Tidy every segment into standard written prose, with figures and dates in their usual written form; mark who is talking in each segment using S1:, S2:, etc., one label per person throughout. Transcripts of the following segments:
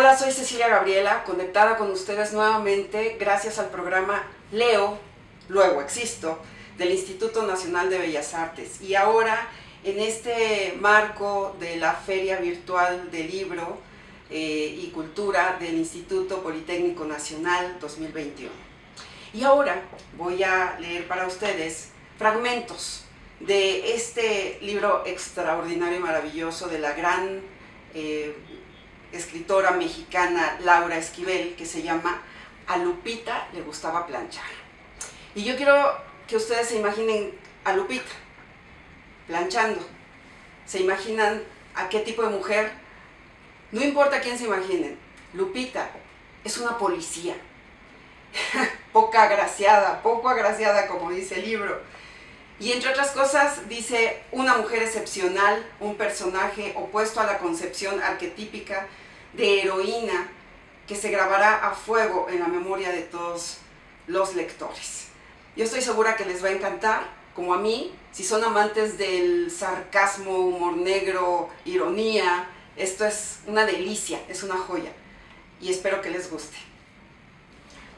S1: Hola, soy Cecilia Gabriela, conectada con ustedes nuevamente gracias al programa Leo, Luego Existo, del Instituto Nacional de Bellas Artes. Y ahora, en este marco de la Feria Virtual del Libro y Cultura del Instituto Politécnico Nacional 2021. Y ahora voy a leer para ustedes fragmentos de este libro extraordinario y maravilloso de la gran escritora mexicana Laura Esquivel, que se llama A Lupita le gustaba planchar. Y yo quiero que ustedes se imaginen a Lupita planchando. ¿Se imaginan a qué tipo de mujer? No importa quién se imaginen, Lupita es una policía, poco agraciada como dice el libro. Y entre otras cosas dice una mujer excepcional, un personaje opuesto a la concepción arquetípica de heroína que se grabará a fuego en la memoria de todos los lectores. Yo estoy segura que les va a encantar, como a mí, si son amantes del sarcasmo, humor negro, ironía. Esto es una delicia, es una joya y espero que les guste.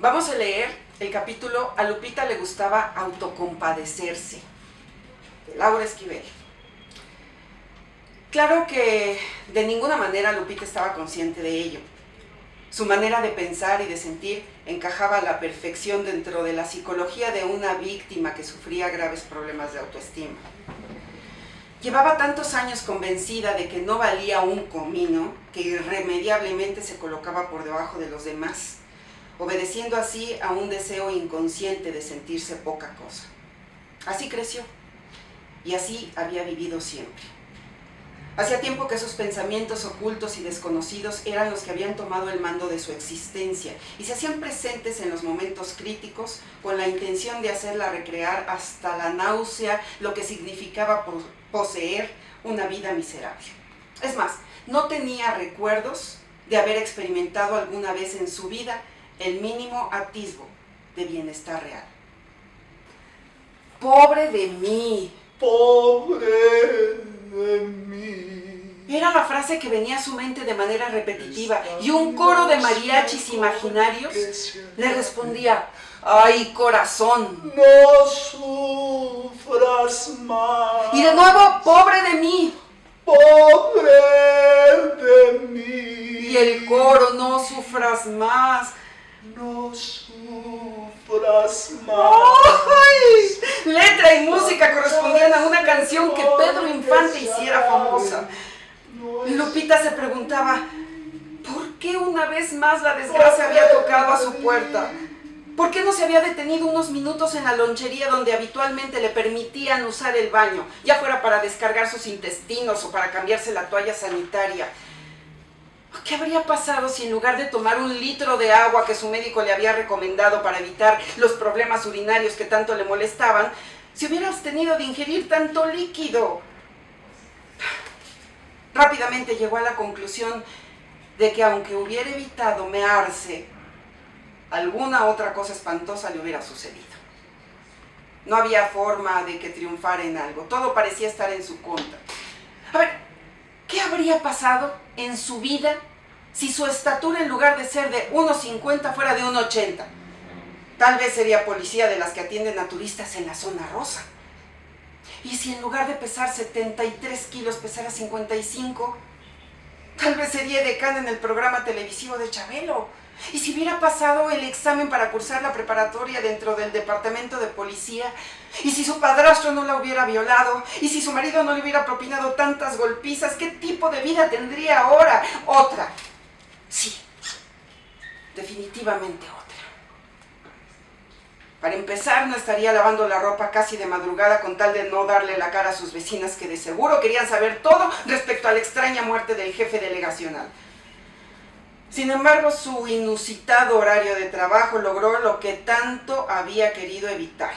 S1: Vamos a leer el capítulo A Lupita le gustaba autocompadecerse, de Laura Esquivel. Claro que de ninguna manera Lupita estaba consciente de ello. Su manera de pensar y de sentir encajaba a la perfección dentro de la psicología de una víctima que sufría graves problemas de autoestima. Llevaba tantos años convencida de que no valía un comino que irremediablemente se colocaba por debajo de los demás, obedeciendo así a un deseo inconsciente de sentirse poca cosa. Así creció y así había vivido siempre. Hacía tiempo que esos pensamientos ocultos y desconocidos eran los que habían tomado el mando de su existencia y se hacían presentes en los momentos críticos con la intención de hacerla recrear hasta la náusea lo que significaba poseer una vida miserable. Es más, no tenía recuerdos de haber experimentado alguna vez en su vida el mínimo atisbo de bienestar real. ¡Pobre de mí!
S2: ¡Pobre de mí!
S1: Era la frase que venía a su mente de manera repetitiva y un coro de mariachis imaginarios le respondía: ¡ay, corazón!
S2: No sufras más.
S1: Y de nuevo: ¡pobre de mí!
S2: ¡Pobre de mí!
S1: Y el coro: ¡no sufras más!
S2: No sufras más.
S1: ¡Ay! Letra y música correspondían a una canción que Pedro Infante hiciera famosa. Lupita se preguntaba, ¿por qué una vez más la desgracia había tocado a su puerta? ¿Por qué no se había detenido unos minutos en la lonchería donde habitualmente le permitían usar el baño, ya fuera para descargar sus intestinos o para cambiarse la toalla sanitaria? ¿Qué habría pasado si en lugar de tomar un litro de agua que su médico le había recomendado para evitar los problemas urinarios que tanto le molestaban, se hubiera abstenido de ingerir tanto líquido? Rápidamente llegó a la conclusión de que aunque hubiera evitado mearse, alguna otra cosa espantosa le hubiera sucedido. No había forma de que triunfara en algo, todo parecía estar en su contra. A ver, ¿qué habría pasado en su vida si su estatura en lugar de ser de 1,50 fuera de 1,80? Tal vez sería policía de las que atienden a turistas en la zona rosa. ¿Y si en lugar de pesar 73 kilos pesara 55? Tal vez sería decana en el programa televisivo de Chabelo. ¿Y si hubiera pasado el examen para cursar la preparatoria dentro del departamento de policía? ¿Y si su padrastro no la hubiera violado? ¿Y si su marido no le hubiera propinado tantas golpizas? ¿Qué tipo de vida tendría ahora? Otra. Sí, definitivamente otra. Para empezar, no estaría lavando la ropa casi de madrugada con tal de no darle la cara a sus vecinas que de seguro querían saber todo respecto a la extraña muerte del jefe delegacional. Sin embargo, su inusitado horario de trabajo logró lo que tanto había querido evitar.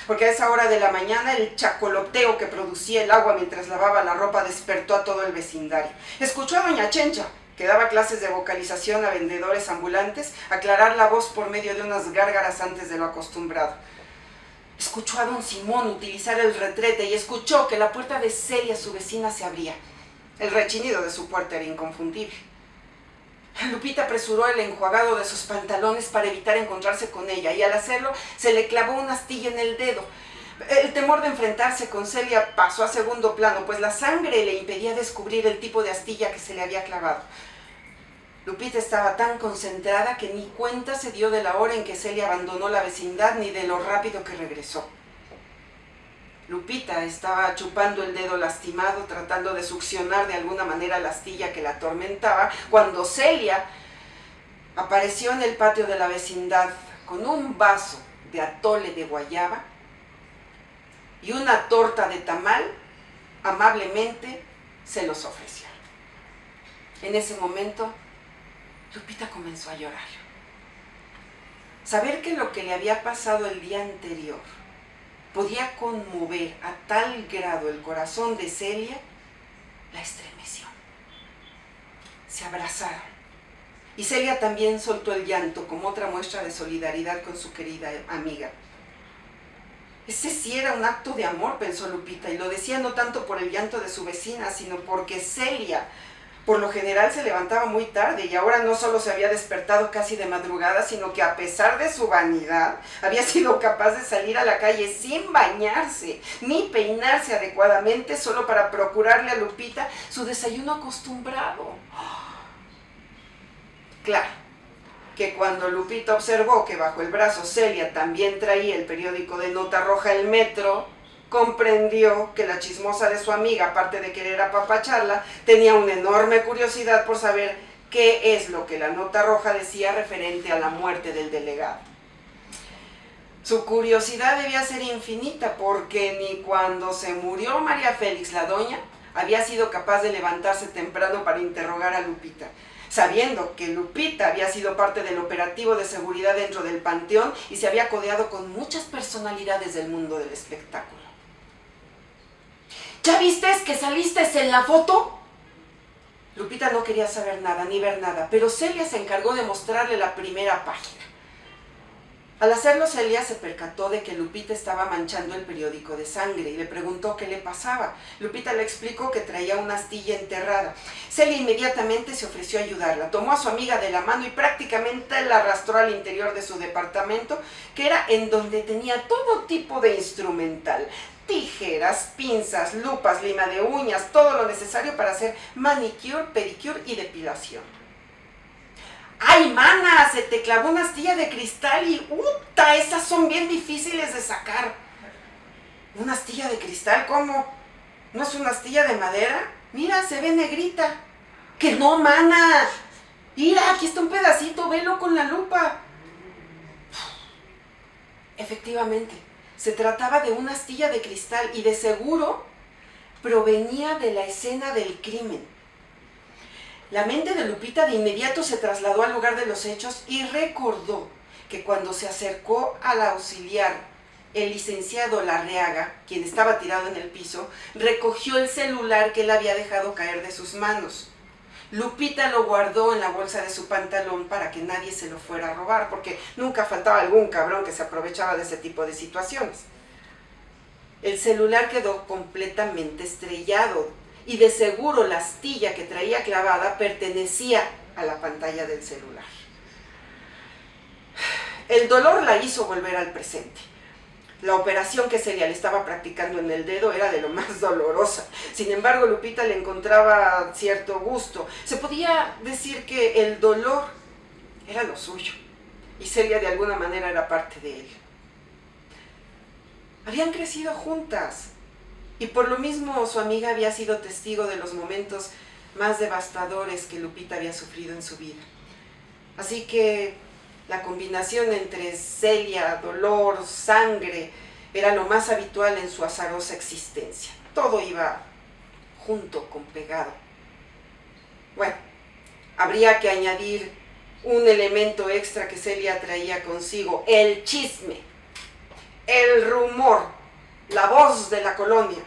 S1: Porque a esa hora de la mañana el chacoloteo que producía el agua mientras lavaba la ropa despertó a todo el vecindario. Escuchó a doña Chencha, que daba clases de vocalización a vendedores ambulantes, aclarar la voz por medio de unas gárgaras antes de lo acostumbrado. Escuchó a don Simón utilizar el retrete y escuchó que la puerta de Celia, su vecina, se abría. El rechinido de su puerta era inconfundible. Lupita apresuró el enjuagado de sus pantalones para evitar encontrarse con ella, y al hacerlo se le clavó una astilla en el dedo. El temor de enfrentarse con Celia pasó a segundo plano, pues la sangre le impedía descubrir el tipo de astilla que se le había clavado. Lupita estaba tan concentrada que ni cuenta se dio de la hora en que Celia abandonó la vecindad ni de lo rápido que regresó. Lupita estaba chupando el dedo lastimado, tratando de succionar de alguna manera la astilla que la atormentaba, cuando Celia apareció en el patio de la vecindad con un vaso de atole de guayaba y una torta de tamal. Amablemente se los ofreció. En ese momento, Lupita comenzó a llorar. Saber que lo que le había pasado el día anterior podía conmover a tal grado el corazón de Celia, la estremeció. Se abrazaron y Celia también soltó el llanto como otra muestra de solidaridad con su querida amiga. Ese sí era un acto de amor, pensó Lupita, y lo decía no tanto por el llanto de su vecina, sino porque Celia, por lo general, se levantaba muy tarde y ahora no solo se había despertado casi de madrugada, sino que a pesar de su vanidad, había sido capaz de salir a la calle sin bañarse ni peinarse adecuadamente solo para procurarle a Lupita su desayuno acostumbrado. Claro, que cuando Lupita observó que bajo el brazo Celia también traía el periódico de nota roja El Metro, comprendió que la chismosa de su amiga, aparte de querer apapacharla, tenía una enorme curiosidad por saber qué es lo que la nota roja decía referente a la muerte del delegado. Su curiosidad debía ser infinita, porque ni cuando se murió María Félix, la doña, había sido capaz de levantarse temprano para interrogar a Lupita, sabiendo que Lupita había sido parte del operativo de seguridad dentro del panteón y se había codeado con muchas personalidades del mundo del espectáculo. ¿Ya viste que saliste en la foto? Lupita no quería saber nada ni ver nada, pero Celia se encargó de mostrarle la primera página. Al hacerlo, Celia se percató de que Lupita estaba manchando el periódico de sangre y le preguntó qué le pasaba. Lupita le explicó que traía una astilla enterrada. Celia inmediatamente se ofreció a ayudarla. Tomó a su amiga de la mano y prácticamente la arrastró al interior de su departamento, que era en donde tenía todo tipo de instrumental: tijeras, pinzas, lupas, lima de uñas, todo lo necesario para hacer manicure, pedicure y depilación. ¡Ay, mana! Se te clavó una astilla de cristal y ¡uta! Esas son bien difíciles de sacar. ¿Una astilla de cristal? ¿Cómo? ¿No es una astilla de madera? Mira, se ve negrita. ¡Que no, mana! Mira, aquí está un pedacito, velo con la lupa. Efectivamente, se trataba de una astilla de cristal y de seguro provenía de la escena del crimen. La mente de Lupita de inmediato se trasladó al lugar de los hechos y recordó que cuando se acercó al auxiliar, el licenciado Larreaga, quien estaba tirado en el piso, recogió el celular que él había dejado caer de sus manos. Lupita lo guardó en la bolsa de su pantalón para que nadie se lo fuera a robar, porque nunca faltaba algún cabrón que se aprovechaba de ese tipo de situaciones. El celular quedó completamente estrellado y de seguro la astilla que traía clavada pertenecía a la pantalla del celular. El dolor la hizo volver al presente. La operación que Celia le estaba practicando en el dedo era de lo más dolorosa. Sin embargo, Lupita le encontraba cierto gusto. Se podía decir que el dolor era lo suyo y Celia de alguna manera era parte de él. Habían crecido juntas y por lo mismo su amiga había sido testigo de los momentos más devastadores que Lupita había sufrido en su vida. Así que la combinación entre Celia, dolor, sangre, era lo más habitual en su azarosa existencia. Todo iba junto con pegado. Bueno, habría que añadir un elemento extra que Celia traía consigo: el chisme, el rumor, la voz de la colonia.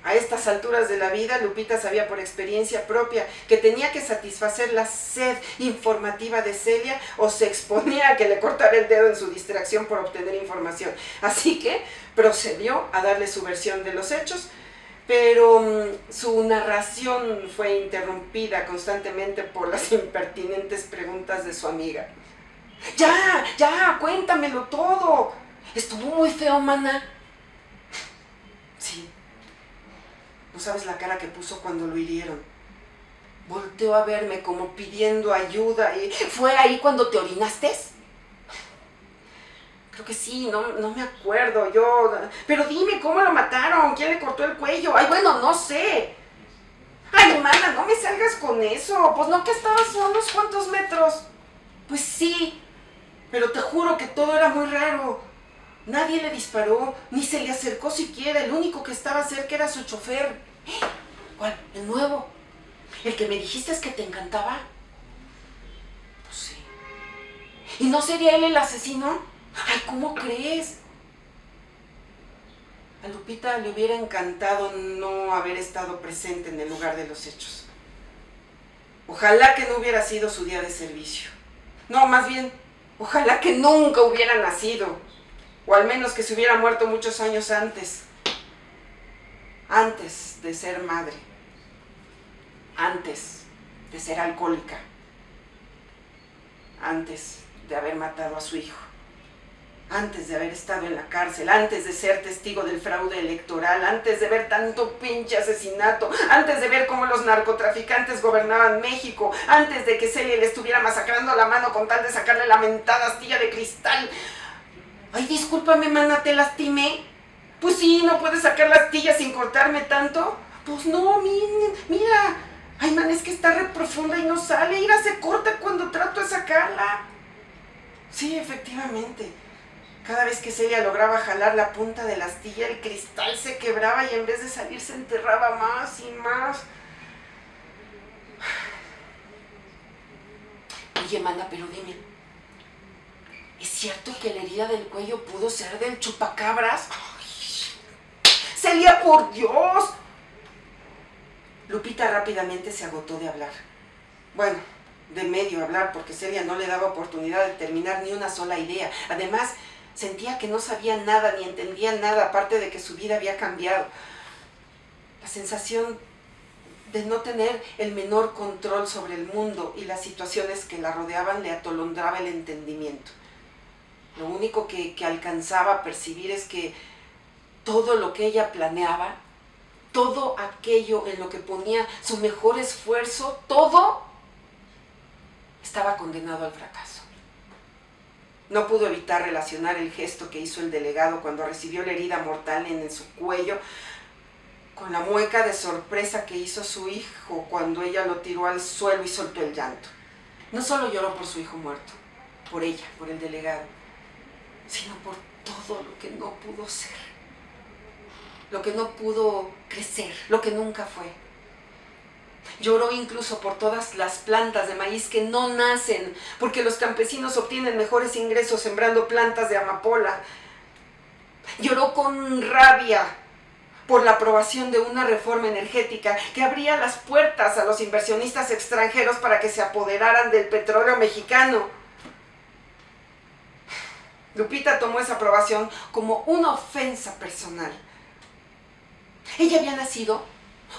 S1: A estas alturas de la vida, Lupita sabía por experiencia propia que tenía que satisfacer la sed informativa de Celia o se exponía a que le cortara el dedo en su distracción por obtener información. Así que procedió a darle su versión de los hechos, pero su narración fue interrumpida constantemente por las impertinentes preguntas de su amiga. Ya, cuéntamelo todo. Estuvo muy feo, mana. Sí. No sabes la cara que puso cuando lo hirieron. Volteó a verme como pidiendo ayuda y... ¿Fue ahí cuando te orinaste? Creo que sí, no me acuerdo, Pero dime, ¿cómo lo mataron? ¿Quién le cortó el cuello? Ay, bueno, no sé. Ay, mana, no me salgas con eso. Pues no que estabas a unos cuantos metros. Pues sí, pero te juro que todo era muy raro. Nadie le disparó, ni se le acercó siquiera. El único que estaba cerca era su chofer. ¿Cuál? ¿El nuevo? ¿El que me dijiste es que te encantaba? Pues sí. ¿Y no sería él el asesino? Ay, ¿cómo crees? A Lupita le hubiera encantado no haber estado presente en el lugar de los hechos. Ojalá que no hubiera sido su día de servicio. No, más bien, ojalá que nunca hubiera nacido. O al menos que se hubiera muerto muchos años antes. Antes de ser madre. Antes de ser alcohólica. Antes de haber matado a su hijo. Antes de haber estado en la cárcel, antes de ser testigo del fraude electoral, antes de ver tanto pinche asesinato, antes de ver cómo los narcotraficantes gobernaban México, antes de que Celia le estuviera masacrando la mano con tal de sacarle la mentada astilla de cristal. Ay, discúlpame, mana, ¿te lastimé? Pues sí, ¿no puedes sacar la astilla sin cortarme tanto? Pues no, mira. Ay, man, es que está re profunda y no sale. Mira, se corta cuando trato de sacarla. Sí, efectivamente. Cada vez que Celia lograba jalar la punta de la astilla, el cristal se quebraba y en vez de salir se enterraba más y más. Oye, mana, pero dime, ¿es cierto que la herida del cuello pudo ser del chupacabras? ¡Ay! ¡Celia, por Dios! Lupita rápidamente se agotó de hablar. Bueno, de medio hablar, porque Celia no le daba oportunidad de terminar ni una sola idea. Además, sentía que no sabía nada ni entendía nada, aparte de que su vida había cambiado. La sensación de no tener el menor control sobre el mundo y las situaciones que la rodeaban le atolondraba el entendimiento. Lo único que alcanzaba a percibir es que todo lo que ella planeaba, todo aquello en lo que ponía su mejor esfuerzo, todo estaba condenado al fracaso. No pudo evitar relacionar el gesto que hizo el delegado cuando recibió la herida mortal en su cuello con la mueca de sorpresa que hizo su hijo cuando ella lo tiró al suelo y soltó el llanto. No solo lloró por su hijo muerto, por ella, por el delegado, sino por todo lo que no pudo ser, lo que no pudo crecer, lo que nunca fue. Lloró incluso por todas las plantas de maíz que no nacen, porque los campesinos obtienen mejores ingresos sembrando plantas de amapola. Lloró con rabia por la aprobación de una reforma energética que abría las puertas a los inversionistas extranjeros para que se apoderaran del petróleo mexicano. Lupita tomó esa aprobación como una ofensa personal. Ella había nacido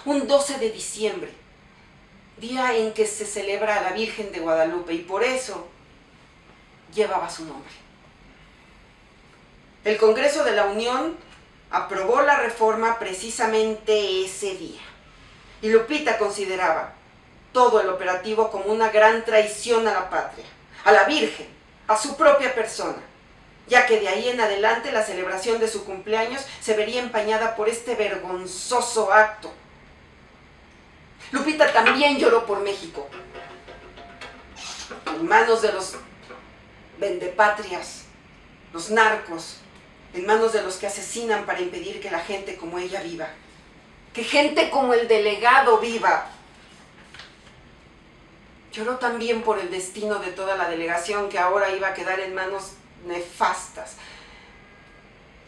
S1: un 12 de diciembre, día en que se celebra a la Virgen de Guadalupe, y por eso llevaba su nombre. El Congreso de la Unión aprobó la reforma precisamente ese día, y Lupita consideraba todo el operativo como una gran traición a la patria, a la Virgen, a su propia persona, ya que de ahí en adelante la celebración de su cumpleaños se vería empañada por este vergonzoso acto. Lupita también lloró por México, en manos de los vendepatrias, los narcos, en manos de los que asesinan para impedir que la gente como ella viva, que gente como el delegado viva. Lloró también por el destino de toda la delegación, que ahora iba a quedar en manos nefastas.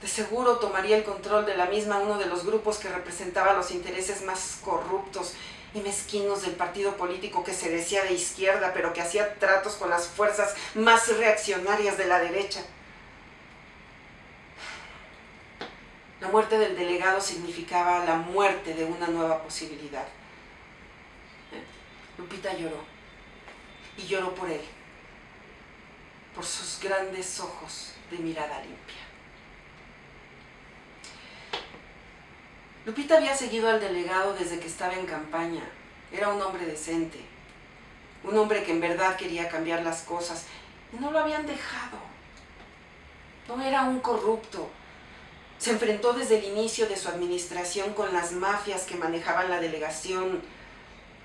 S1: De seguro tomaría el control de la misma uno de los grupos que representaba los intereses más corruptos y mezquinos del partido político que se decía de izquierda, pero que hacía tratos con las fuerzas más reaccionarias de la derecha. La muerte del delegado significaba la muerte de una nueva posibilidad. Lupita lloró, y lloró por él, por sus grandes ojos de mirada limpia. Lupita había seguido al delegado desde que estaba en campaña. Era un hombre decente, un hombre que en verdad quería cambiar las cosas, y no lo habían dejado. No era un corrupto. Se enfrentó desde el inicio de su administración con las mafias que manejaban la delegación,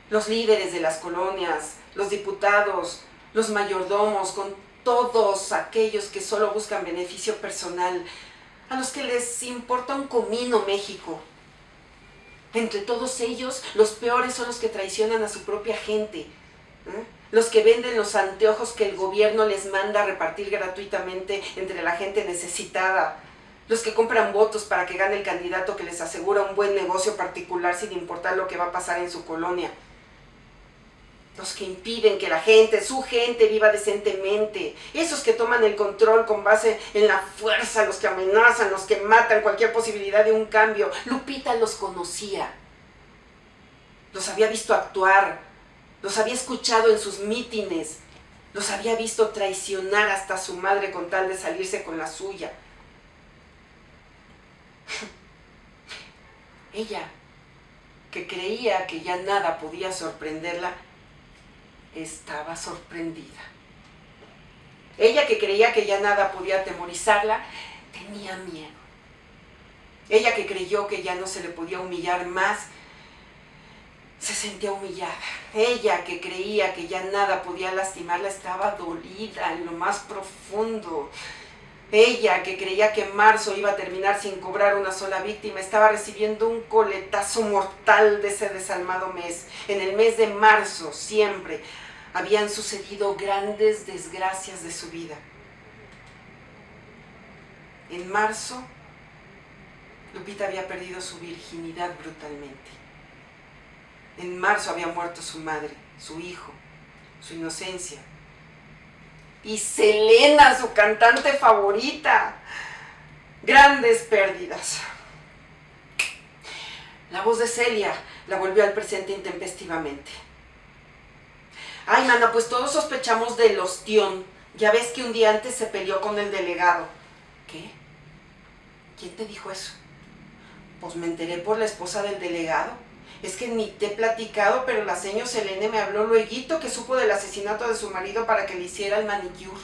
S1: los líderes de las colonias, los diputados, los mayordomos, con todos aquellos que solo buscan beneficio personal, a los que les importa un comino México. Entre todos ellos, los peores son los que traicionan a su propia gente, los que venden los anteojos que el gobierno les manda a repartir gratuitamente entre la gente necesitada, los que compran votos para que gane el candidato que les asegura un buen negocio particular sin importar lo que va a pasar en su colonia, los que impiden que la gente, su gente, viva decentemente, esos que toman el control con base en la fuerza, los que amenazan, los que matan cualquier posibilidad de un cambio. Lupita los conocía, los había visto actuar, los había escuchado en sus mítines, los había visto traicionar hasta a su madre con tal de salirse con la suya. Ella, que creía que ya nada podía sorprenderla, estaba sorprendida. Ella, que creía que ya nada podía atemorizarla, tenía miedo. Ella, que creyó que ya no se le podía humillar más, se sentía humillada. Ella, que creía que ya nada podía lastimarla, estaba dolida en lo más profundo. Ella, que creía que marzo iba a terminar sin cobrar una sola víctima, estaba recibiendo un coletazo mortal de ese desalmado mes. En el mes de marzo, siempre, habían sucedido grandes desgracias de su vida. En marzo, Lupita había perdido su virginidad brutalmente. En marzo había muerto su madre, su hijo, su inocencia. Y Selena, su cantante favorita. Grandes pérdidas. La voz de Celia la volvió al presente intempestivamente. Ay, mana, pues todos sospechamos del ostión. Ya ves que un día antes se peleó con el delegado. ¿Qué? ¿Quién te dijo eso? Pues me enteré por la esposa del delegado. Es que ni te he platicado, pero la señora Selene me habló lueguito que supo del asesinato de su marido para que le hiciera el manicure.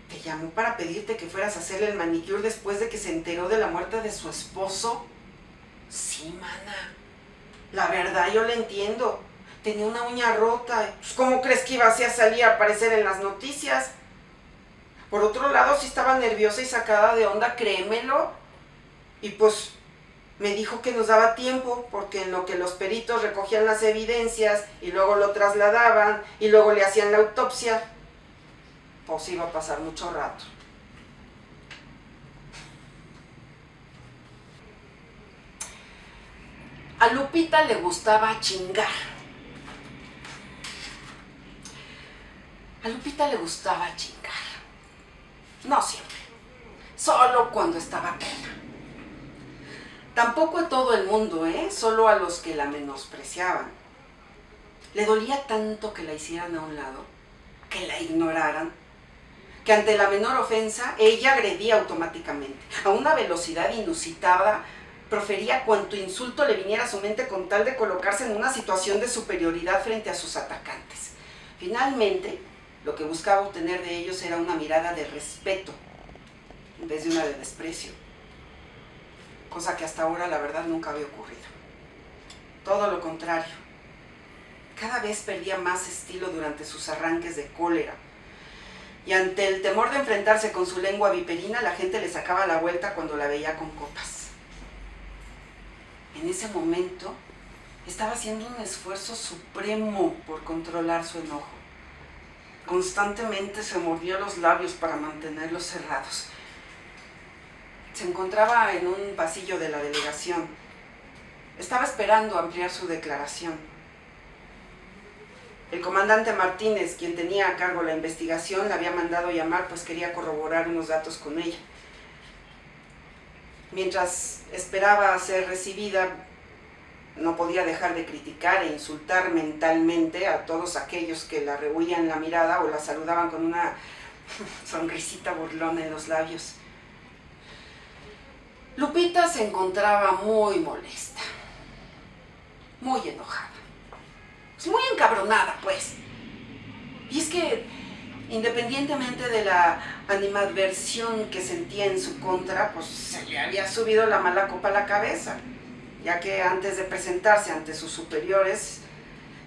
S1: Te llamó para pedirte que fueras a hacerle el manicure después de que se enteró de la muerte de su esposo. Sí, mana. La verdad yo la entiendo. Tenía una uña rota. Pues, ¿cómo crees que iba así a salir a aparecer en las noticias? Por otro lado, sí estaba nerviosa y sacada de onda, créemelo. Y pues me dijo que nos daba tiempo, porque en lo que los peritos recogían las evidencias y luego lo trasladaban y luego le hacían la autopsia, pues iba a pasar mucho rato. A Lupita le gustaba chingar. A Lupita le gustaba chingar. No siempre. Solo cuando estaba pena. Tampoco a todo el mundo, solo a los que la menospreciaban. Le dolía tanto que la hicieran a un lado, que la ignoraran, que ante la menor ofensa ella agredía automáticamente. A una velocidad inusitada, profería cuanto insulto le viniera a su mente con tal de colocarse en una situación de superioridad frente a sus atacantes. Finalmente, lo que buscaba obtener de ellos era una mirada de respeto, en vez de una de desprecio. Cosa que hasta ahora la verdad nunca había ocurrido. Todo lo contrario. Cada vez perdía más estilo durante sus arranques de cólera. Y ante el temor de enfrentarse con su lengua viperina, la gente le sacaba la vuelta cuando la veía con copas. En ese momento, estaba haciendo un esfuerzo supremo por controlar su enojo. Constantemente se mordía los labios para mantenerlos cerrados. Se encontraba en un pasillo de la delegación. Estaba esperando ampliar su declaración. El comandante Martínez, quien tenía a cargo la investigación, la había mandado llamar, pues quería corroborar unos datos con ella. Mientras esperaba ser recibida, no podía dejar de criticar e insultar mentalmente a todos aquellos que la rehuían la mirada o la saludaban con una sonrisita burlona en los labios. Lupita se encontraba muy molesta, muy enojada, muy encabronada, pues. Y es que, independientemente de la animadversión que sentía en su contra, pues se le había subido la mala copa a la cabeza, ya que antes de presentarse ante sus superiores,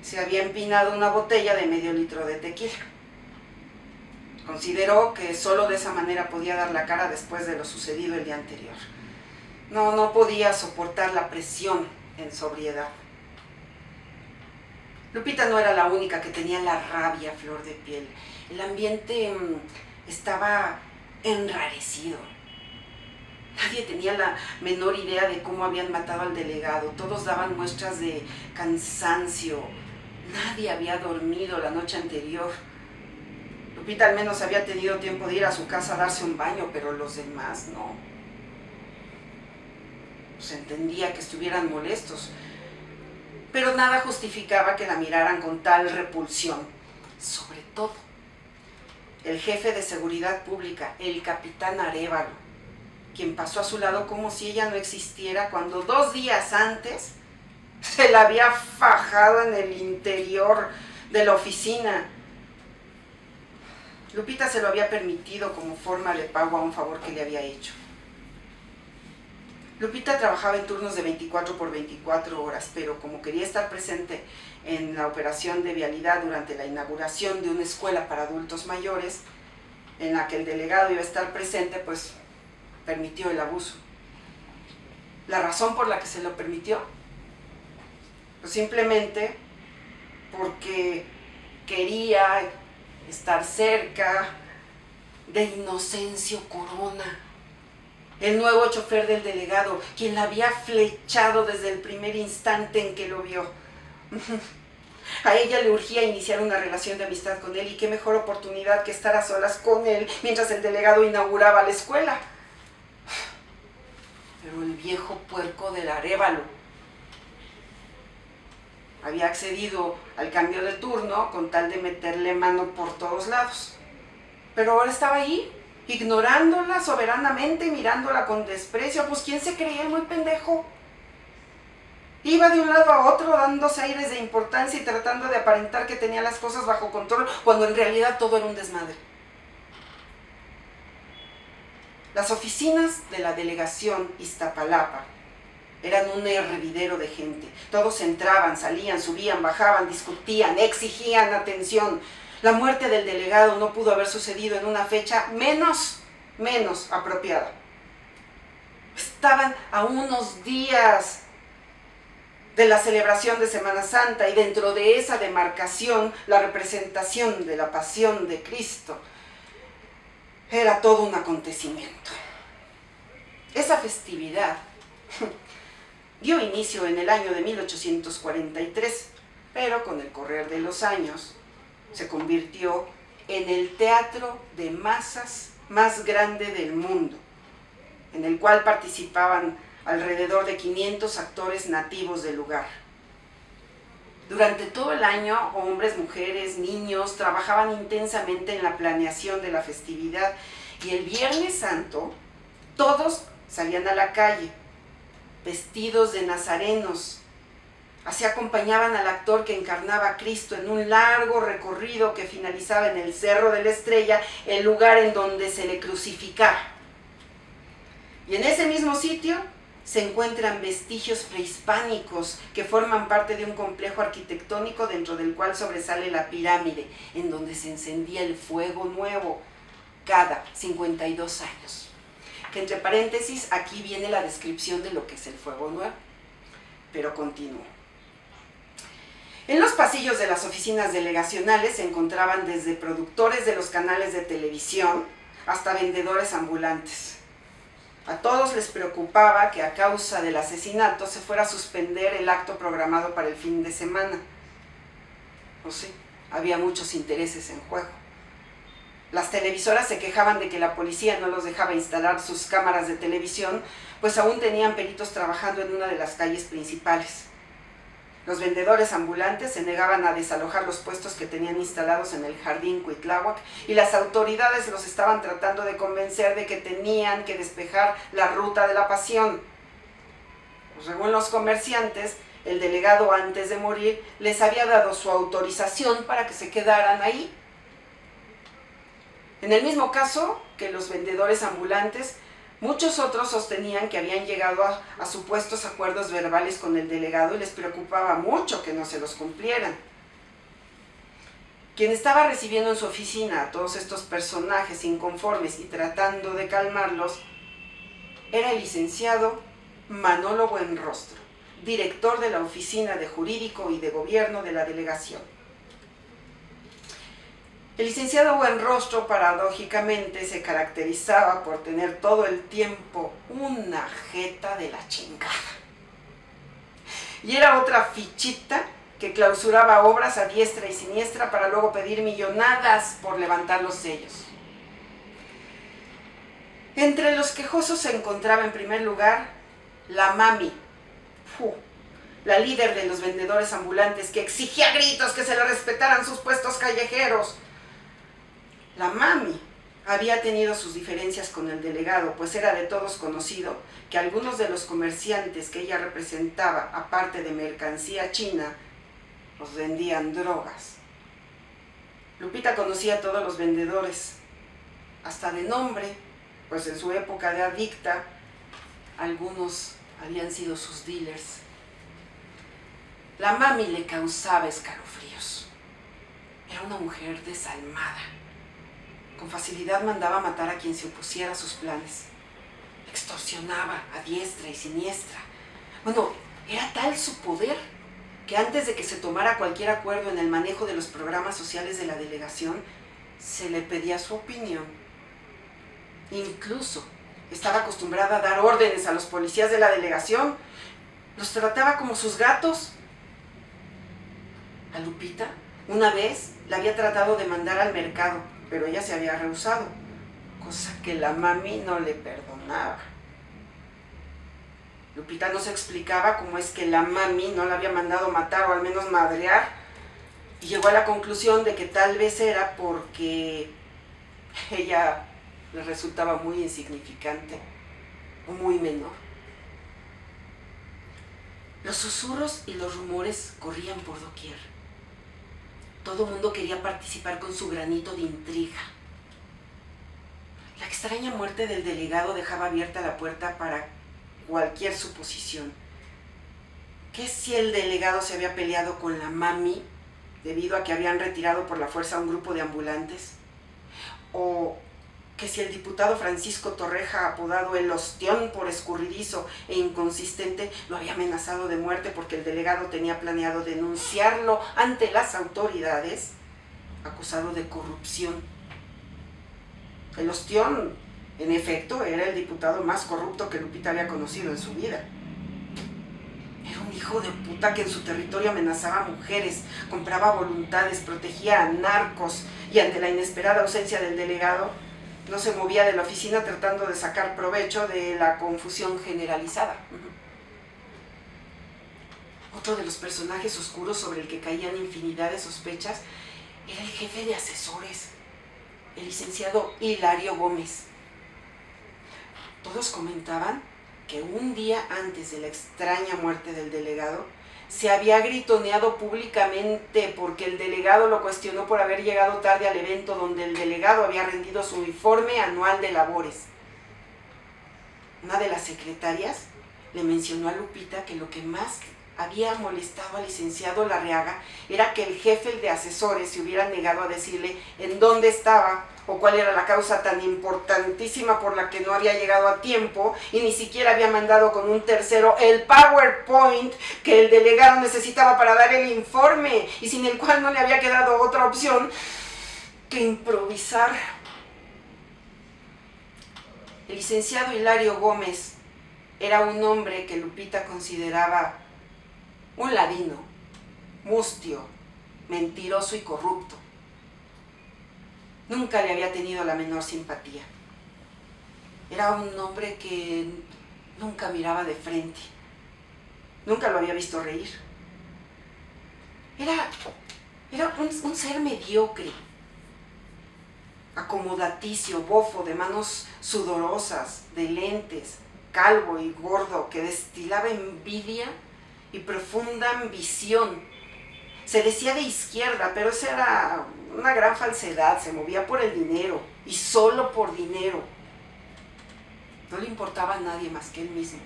S1: se había empinado una botella de medio litro de tequila. Consideró que solo de esa manera podía dar la cara después de lo sucedido el día anterior. No podía soportar la presión en sobriedad. Lupita no era la única que tenía la rabia a flor de piel. El ambiente estaba enrarecido. Nadie tenía la menor idea de cómo habían matado al delegado. Todos daban muestras de cansancio. Nadie había dormido la noche anterior. Lupita al menos había tenido tiempo de ir a su casa a darse un baño, pero los demás no. Se entendía que estuvieran molestos, pero nada justificaba que la miraran con tal repulsión. Sobre todo, el jefe de seguridad pública, el capitán Arévalo, quien pasó a su lado como si ella no existiera cuando 2 días antes se la había fajado en el interior de la oficina. Lupita se lo había permitido como forma de pago a un favor que le había hecho. Lupita trabajaba en turnos de 24 por 24 horas, pero como quería estar presente en la operación de vialidad durante la inauguración de una escuela para adultos mayores, en la que el delegado iba a estar presente, pues permitió el abuso. ¿La razón por la que se lo permitió? Pues simplemente porque quería estar cerca de Inocencio Corona, el nuevo chofer del delegado, quien la había flechado desde el primer instante en que lo vio. A ella le urgía iniciar una relación de amistad con él, y qué mejor oportunidad que estar a solas con él mientras el delegado inauguraba la escuela. Pero el viejo puerco del Arévalo había accedido al cambio de turno con tal de meterle mano por todos lados. Pero ahora estaba ahí, ignorándola soberanamente, mirándola con desprecio. Pues ¿quién se creía muy pendejo? Iba de un lado a otro dándose aires de importancia y tratando de aparentar que tenía las cosas bajo control, cuando en realidad todo era un desmadre. Las oficinas de la delegación Iztapalapa eran un hervidero de gente. Todos entraban, salían, subían, bajaban, discutían, exigían atención. La muerte del delegado no pudo haber sucedido en una fecha menos apropiada. Estaban a unos días de la celebración de Semana Santa, y dentro de esa demarcación, la representación de la Pasión de Cristo era todo un acontecimiento. Esa festividad dio inicio en el año de 1843, pero con el correr de los años se convirtió en el teatro de masas más grande del mundo, en el cual participaban alrededor de 500 actores nativos del lugar. Durante todo el año, hombres, mujeres, niños trabajaban intensamente en la planeación de la festividad, y el Viernes Santo todos salían a la calle, vestidos de nazarenos. Así acompañaban al actor que encarnaba a Cristo en un largo recorrido que finalizaba en el Cerro de la Estrella, el lugar en donde se le crucificaba. Y en ese mismo sitio se encuentran vestigios prehispánicos que forman parte de un complejo arquitectónico dentro del cual sobresale la pirámide, en donde se encendía el fuego nuevo cada 52 años. Que entre paréntesis, aquí viene la descripción de lo que es el fuego nuevo. Pero continúo. En los pasillos de las oficinas delegacionales se encontraban desde productores de los canales de televisión hasta vendedores ambulantes. A todos les preocupaba que a causa del asesinato se fuera a suspender el acto programado para el fin de semana. Pues sí, había muchos intereses en juego. las televisoras se quejaban de que la policía no los dejaba instalar sus cámaras de televisión, pues aún tenían peritos trabajando en una de las calles principales. Los vendedores ambulantes se negaban a desalojar los puestos que tenían instalados en el jardín Cuitláhuac y las autoridades los estaban tratando de convencer de que tenían que despejar la ruta de la Pasión. Pues, según los comerciantes, el delegado antes de morir les había dado su autorización para que se quedaran ahí. En el mismo caso que los vendedores ambulantes, muchos otros sostenían que habían llegado a supuestos acuerdos verbales con el delegado y les preocupaba mucho que no se los cumplieran. Quien estaba recibiendo en su oficina a todos estos personajes inconformes y tratando de calmarlos era el licenciado Manolo Buenrostro, director de la Oficina de Jurídico y de Gobierno de la delegación. El licenciado Buenrostro, paradójicamente, se caracterizaba por tener todo el tiempo una jeta de la chingada. Y era otra fichita que clausuraba obras a diestra y siniestra para luego pedir millonadas por levantar los sellos. Entre los quejosos se encontraba en primer lugar la Mami, la líder de los vendedores ambulantes, que exigía a gritos que se le respetaran sus puestos callejeros. La Mami había tenido sus diferencias con el delegado, pues era de todos conocido que algunos de los comerciantes que ella representaba, aparte de mercancía china, los vendían drogas. Lupita conocía a todos los vendedores, hasta de nombre, pues en su época de adicta, algunos habían sido sus dealers. La Mami le causaba escalofríos. Era una mujer desalmada. Con facilidad mandaba matar a quien se opusiera a sus planes. Extorsionaba a diestra y siniestra. Bueno, era tal su poder que antes de que se tomara cualquier acuerdo en el manejo de los programas sociales de la delegación, se le pedía su opinión. Incluso estaba acostumbrada a dar órdenes a los policías de la delegación. Los trataba como sus gatos. A Lupita, una vez, la había tratado de mandar al mercado, pero ella se había rehusado, cosa que la Mami no le perdonaba. Lupita no se explicaba cómo es que la Mami no la había mandado matar o al menos madrear, y llegó a la conclusión de que tal vez era porque ella le resultaba muy insignificante o muy menor. Los susurros y los rumores corrían por doquier. Todo el mundo quería participar con su granito de intriga. La extraña muerte del delegado dejaba abierta la puerta para cualquier suposición. ¿Qué si el delegado se había peleado con la Mami debido a que habían retirado por la fuerza a un grupo de ambulantes? ¿O que si el diputado Francisco Torreja, apodado el Ostión por escurridizo e inconsistente, lo había amenazado de muerte porque el delegado tenía planeado denunciarlo ante las autoridades, acusado de corrupción? El Ostión, en efecto, era el diputado más corrupto que Lupita había conocido en su vida. Era un hijo de puta que en su territorio amenazaba a mujeres, compraba voluntades, protegía a narcos y ante la inesperada ausencia del delegado, no se movía de la oficina tratando de sacar provecho de la confusión generalizada. Otro de los personajes oscuros sobre el que caían infinidad de sospechas era el jefe de asesores, el licenciado Hilario Gómez. Todos comentaban que un día antes de la extraña muerte del delegado, se había gritoneado públicamente porque el delegado lo cuestionó por haber llegado tarde al evento donde el delegado había rendido su informe anual de labores. Una de las secretarias le mencionó a Lupita que lo que más había molestado al licenciado Larreaga era que el jefe de asesores se hubiera negado a decirle en dónde estaba o cuál era la causa tan importantísima por la que no había llegado a tiempo y ni siquiera había mandado con un tercero el PowerPoint que el delegado necesitaba para dar el informe y sin el cual no le había quedado otra opción que improvisar. El licenciado Hilario Gómez era un hombre que Lupita consideraba un ladino, mustio, mentiroso y corrupto. Nunca le había tenido la menor simpatía. Era un hombre que nunca miraba de frente. Nunca lo había visto reír. Era un ser mediocre, acomodaticio, bofo, de manos sudorosas, de lentes, calvo y gordo, que destilaba envidia y profunda ambición. Se decía de izquierda, pero esa era una gran falsedad. Se movía por el dinero, y solo por dinero. No le importaba a nadie más que él mismo.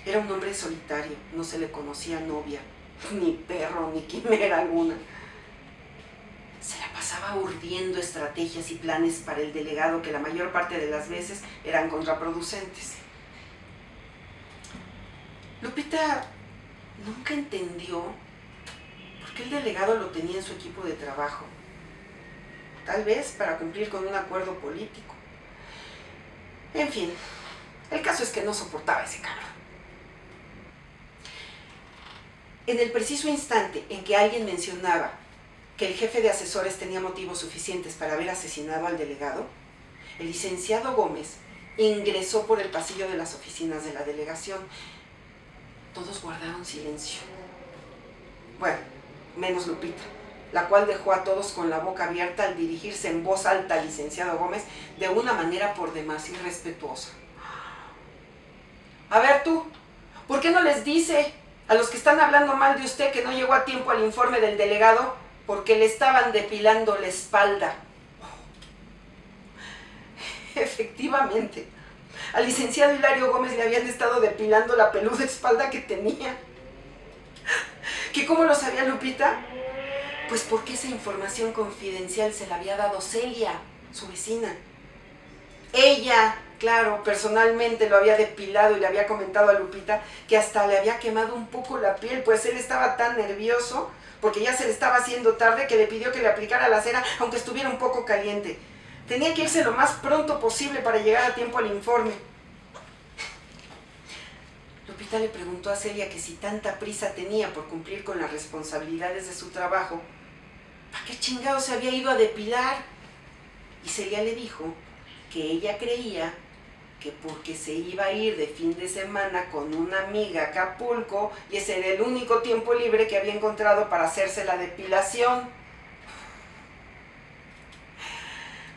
S1: Era un hombre solitario, no se le conocía novia, ni perro, ni quimera alguna. Se la pasaba urdiendo estrategias y planes para el delegado que la mayor parte de las veces eran contraproducentes. Lupita nunca entendió por qué el delegado lo tenía en su equipo de trabajo. Tal vez para cumplir con un acuerdo político. En fin, el caso es que no soportaba a ese cabrón. En el preciso instante en que alguien mencionaba que el jefe de asesores tenía motivos suficientes para haber asesinado al delegado, el licenciado Gómez ingresó por el pasillo de las oficinas de la delegación. Todos guardaron silencio. Bueno, menos Lupita, la cual dejó a todos con la boca abierta al dirigirse en voz alta al licenciado Gómez de una manera por demás irrespetuosa. A ver tú, ¿por qué no les dice a los que están hablando mal de usted que no llegó a tiempo al informe del delegado porque le estaban depilando la espalda? Efectivamente, al licenciado Hilario Gómez le habían estado depilando la peluda espalda que tenía. ¿Que cómo lo sabía Lupita? Pues porque esa información confidencial se la había dado Celia, su vecina. Ella, claro, personalmente lo había depilado y le había comentado a Lupita que hasta le había quemado un poco la piel, pues él estaba tan nervioso porque ya se le estaba haciendo tarde que le pidió que le aplicara la cera aunque estuviera un poco caliente. Tenía que irse lo más pronto posible para llegar a tiempo al informe. Lupita le preguntó a Celia que si tanta prisa tenía por cumplir con las responsabilidades de su trabajo, ¿para qué chingado se había ido a depilar? Y Celia le dijo que ella creía que porque se iba a ir de fin de semana con una amiga a Acapulco y ese era el único tiempo libre que había encontrado para hacerse la depilación.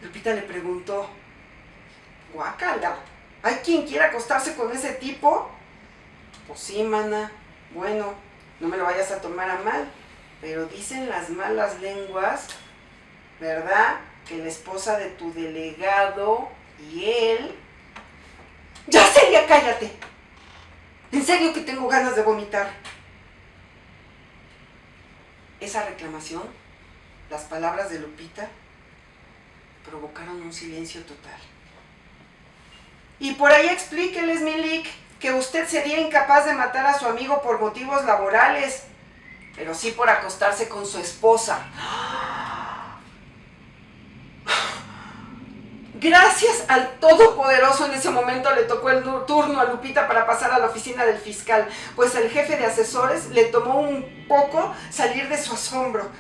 S1: Lupita le preguntó, guácala, ¿hay quien quiera acostarse con ese tipo? Pues sí, mana, bueno, no me lo vayas a tomar a mal, pero dicen las malas lenguas, ¿verdad?, que la esposa de tu delegado y él... ¡Ya, Celia, cállate! En serio que tengo ganas de vomitar. Esa reclamación, las palabras de Lupita, provocaron un silencio total. Y por ahí explíqueles, Milik, que usted sería incapaz de matar a su amigo por motivos laborales, pero sí por acostarse con su esposa. Gracias al Todopoderoso, en ese momento le tocó el turno a Lupita para pasar a la oficina del fiscal, pues el jefe de asesores le tomó un poco salir de su asombro,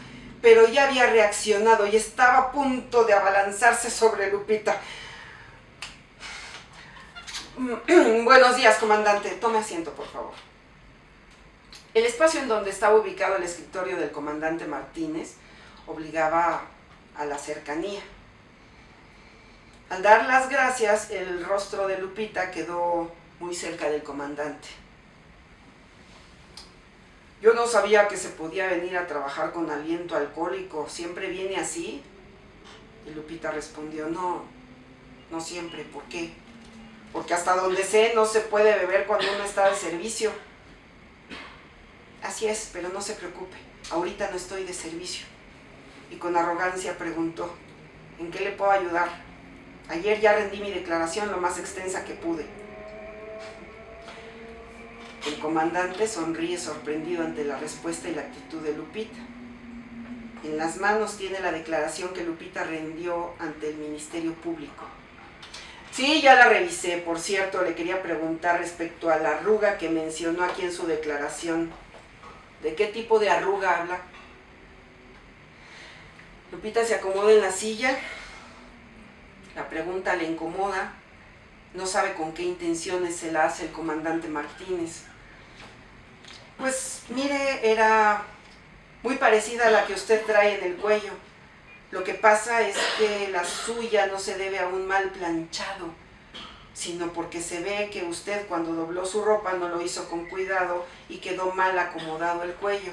S1: pero ya había reaccionado y estaba a punto de abalanzarse sobre Lupita. Buenos días, comandante. Tome asiento, por favor. El espacio en donde estaba ubicado el escritorio del comandante Martínez obligaba a la cercanía. Al dar las gracias, el rostro de Lupita quedó muy cerca del comandante. Yo no sabía que se podía venir a trabajar con aliento alcohólico. ¿Siempre viene así? Y Lupita respondió, no siempre. ¿Por qué? Porque hasta donde sé no se puede beber cuando uno está de servicio. Así es, pero no se preocupe, ahorita no estoy de servicio. Y con arrogancia preguntó, ¿en qué le puedo ayudar? Ayer ya rendí mi declaración lo más extensa que pude. El comandante sonríe sorprendido ante la respuesta y la actitud de Lupita. En las manos tiene la declaración que Lupita rendió ante el Ministerio Público. Sí, ya la revisé. Por cierto, le quería preguntar respecto a la arruga que mencionó aquí en su declaración. ¿De qué tipo de arruga habla? Lupita se acomoda en la silla, la pregunta le incomoda, no sabe con qué intenciones se la hace el comandante Martínez. Pues mire, era muy parecida a la que usted trae en el cuello. Lo que pasa es que la suya no se debe a un mal planchado, sino porque se ve que usted cuando dobló su ropa no lo hizo con cuidado y quedó mal acomodado el cuello.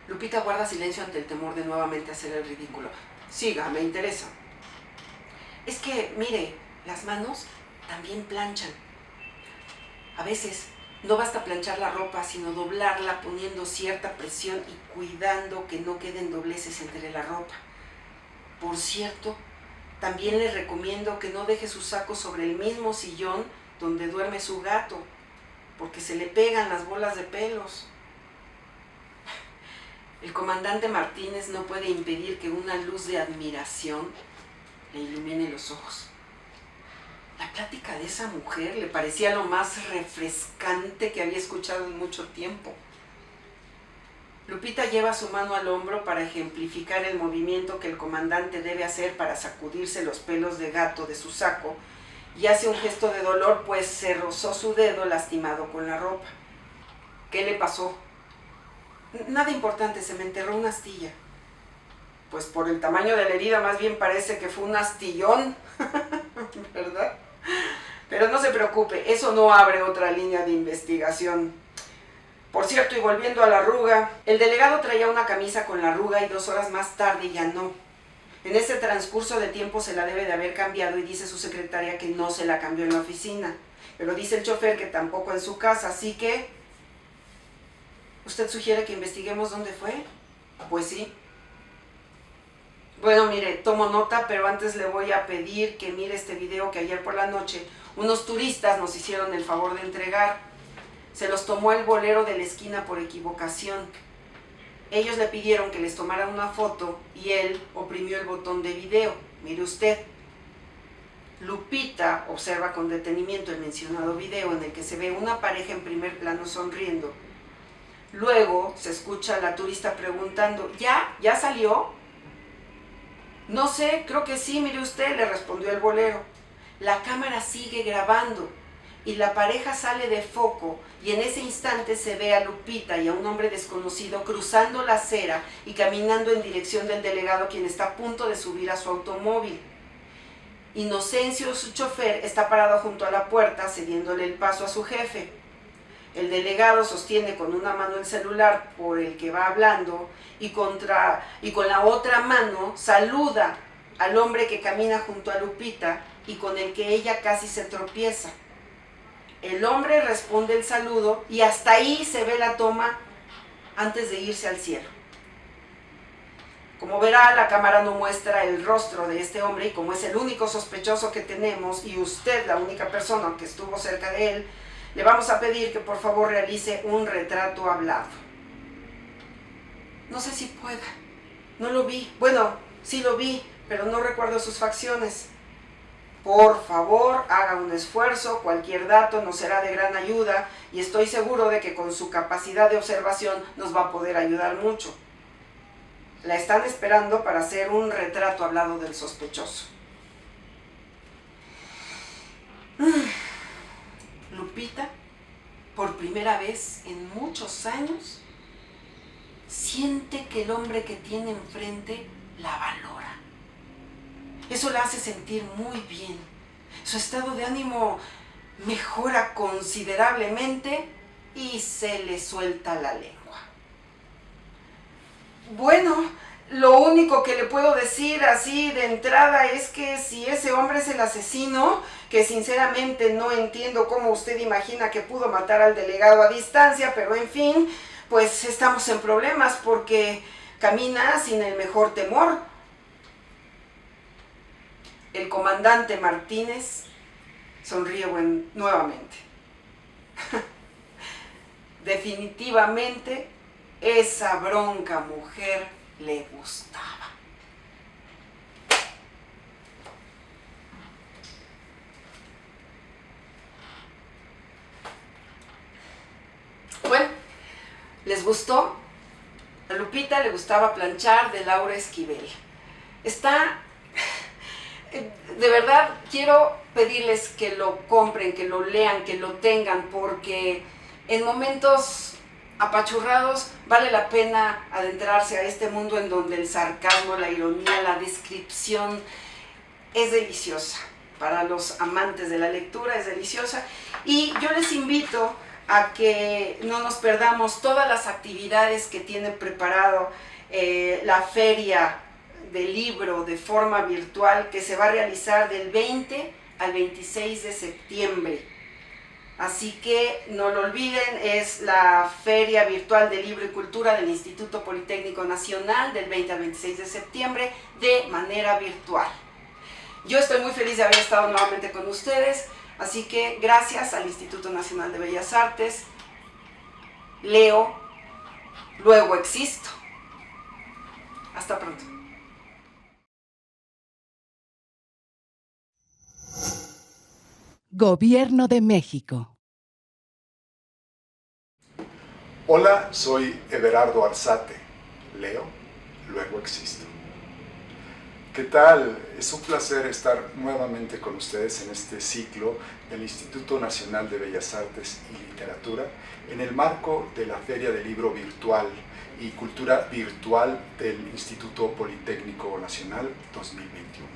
S1: Lupita guarda silencio ante el temor de nuevamente hacer el ridículo. Siga, me interesa. Es que, mire, las manos también planchan. A veces no basta planchar la ropa, sino doblarla poniendo cierta presión y cuidando que no queden dobleces entre la ropa. Por cierto, también le recomiendo que no deje su saco sobre el mismo sillón donde duerme su gato, porque se le pegan las bolas de pelos. El comandante Martínez no puede impedir que una luz de admiración le ilumine los ojos. La plática de esa mujer le parecía lo más refrescante que había escuchado en mucho tiempo. Lupita lleva su mano al hombro para ejemplificar el movimiento que el comandante debe hacer para sacudirse los pelos de gato de su saco y hace un gesto de dolor, pues se rozó su dedo lastimado con la ropa. ¿Qué le pasó? Nada importante, se me enterró una astilla. Pues por el tamaño de la herida más bien parece que fue un astillón, ¿verdad? Pero no se preocupe, eso no abre otra línea de investigación. Por cierto, y volviendo a la arruga, el delegado traía una camisa con la arruga y 2 horas más tarde ya no. En ese transcurso de tiempo se la debe de haber cambiado y dice su secretaria que no se la cambió en la oficina. Pero dice el chofer que tampoco en su casa, así que... ¿Usted sugiere que investiguemos dónde fue? Pues sí. Bueno, mire, tomo nota, pero antes le voy a pedir que mire este video que ayer por la noche unos turistas nos hicieron el favor de entregar. Se los tomó el bolero de la esquina por equivocación. Ellos le pidieron que les tomara una foto y él oprimió el botón de video. Mire usted. Lupita observa con detenimiento el mencionado video en el que se ve una pareja en primer plano sonriendo. Luego se escucha a la turista preguntando, ¿Ya salió? No sé, creo que sí, mire usted, le respondió el bolero. La cámara sigue grabando y la pareja sale de foco y en ese instante se ve a Lupita y a un hombre desconocido cruzando la acera y caminando en dirección del delegado, quien está a punto de subir a su automóvil. Inocencio, su chofer, está parado junto a la puerta cediéndole el paso a su jefe. El delegado sostiene con una mano el celular por el que va hablando y con la otra mano saluda al hombre que camina junto a Lupita y con el que ella casi se tropieza. El hombre responde el saludo y hasta ahí se ve la toma antes de irse al cielo. Como verá, la cámara no muestra el rostro de este hombre y como es el único sospechoso que tenemos y usted la única persona que estuvo cerca de él, le vamos a pedir que por favor realice un retrato hablado. No sé si pueda. No lo vi. Bueno, sí lo vi, pero no recuerdo sus facciones. Por favor, haga un esfuerzo. Cualquier dato nos será de gran ayuda y estoy seguro de que con su capacidad de observación nos va a poder ayudar mucho. La están esperando para hacer un retrato hablado del sospechoso. Lupita, por primera vez en muchos años, siente que el hombre que tiene enfrente la valora. Eso la hace sentir muy bien. Su estado de ánimo mejora considerablemente y se le suelta la lengua. Bueno, lo único que le puedo decir así de entrada es que si ese hombre es el asesino, que sinceramente no entiendo cómo usted imagina que pudo matar al delegado a distancia, pero en fin, pues estamos en problemas porque camina sin el mejor temor. El comandante Martínez sonríe nuevamente. Definitivamente esa bronca mujer le gustaba. Bueno, ¿les gustó? A Lupita le gustaba planchar, de Laura Esquivel. Está, de verdad, quiero pedirles que lo compren, que lo lean, que lo tengan, porque en momentos apachurrados vale la pena adentrarse a este mundo en donde el sarcasmo, la ironía, la descripción es deliciosa. Para los amantes de la lectura es deliciosa. Y yo les invito a que no nos perdamos todas las actividades que tiene preparado la feria del libro de forma virtual, que se va a realizar del 20 al 26 de septiembre. Así que no lo olviden, es la Feria Virtual de Libro y Cultura del Instituto Politécnico Nacional del 20 al 26 de septiembre de manera virtual. Yo estoy muy feliz de haber estado nuevamente con ustedes, así que gracias al Instituto Nacional de Bellas Artes. Leo, luego existo. Hasta pronto.
S3: Gobierno de México.
S2: Hola, soy Everardo Arzate. Leo, luego existo. ¿Qué tal? Es un placer estar nuevamente con ustedes en este ciclo del Instituto Nacional de Bellas Artes y Literatura en el marco de la Feria del Libro Virtual y Cultura Virtual del Instituto Politécnico Nacional 2021.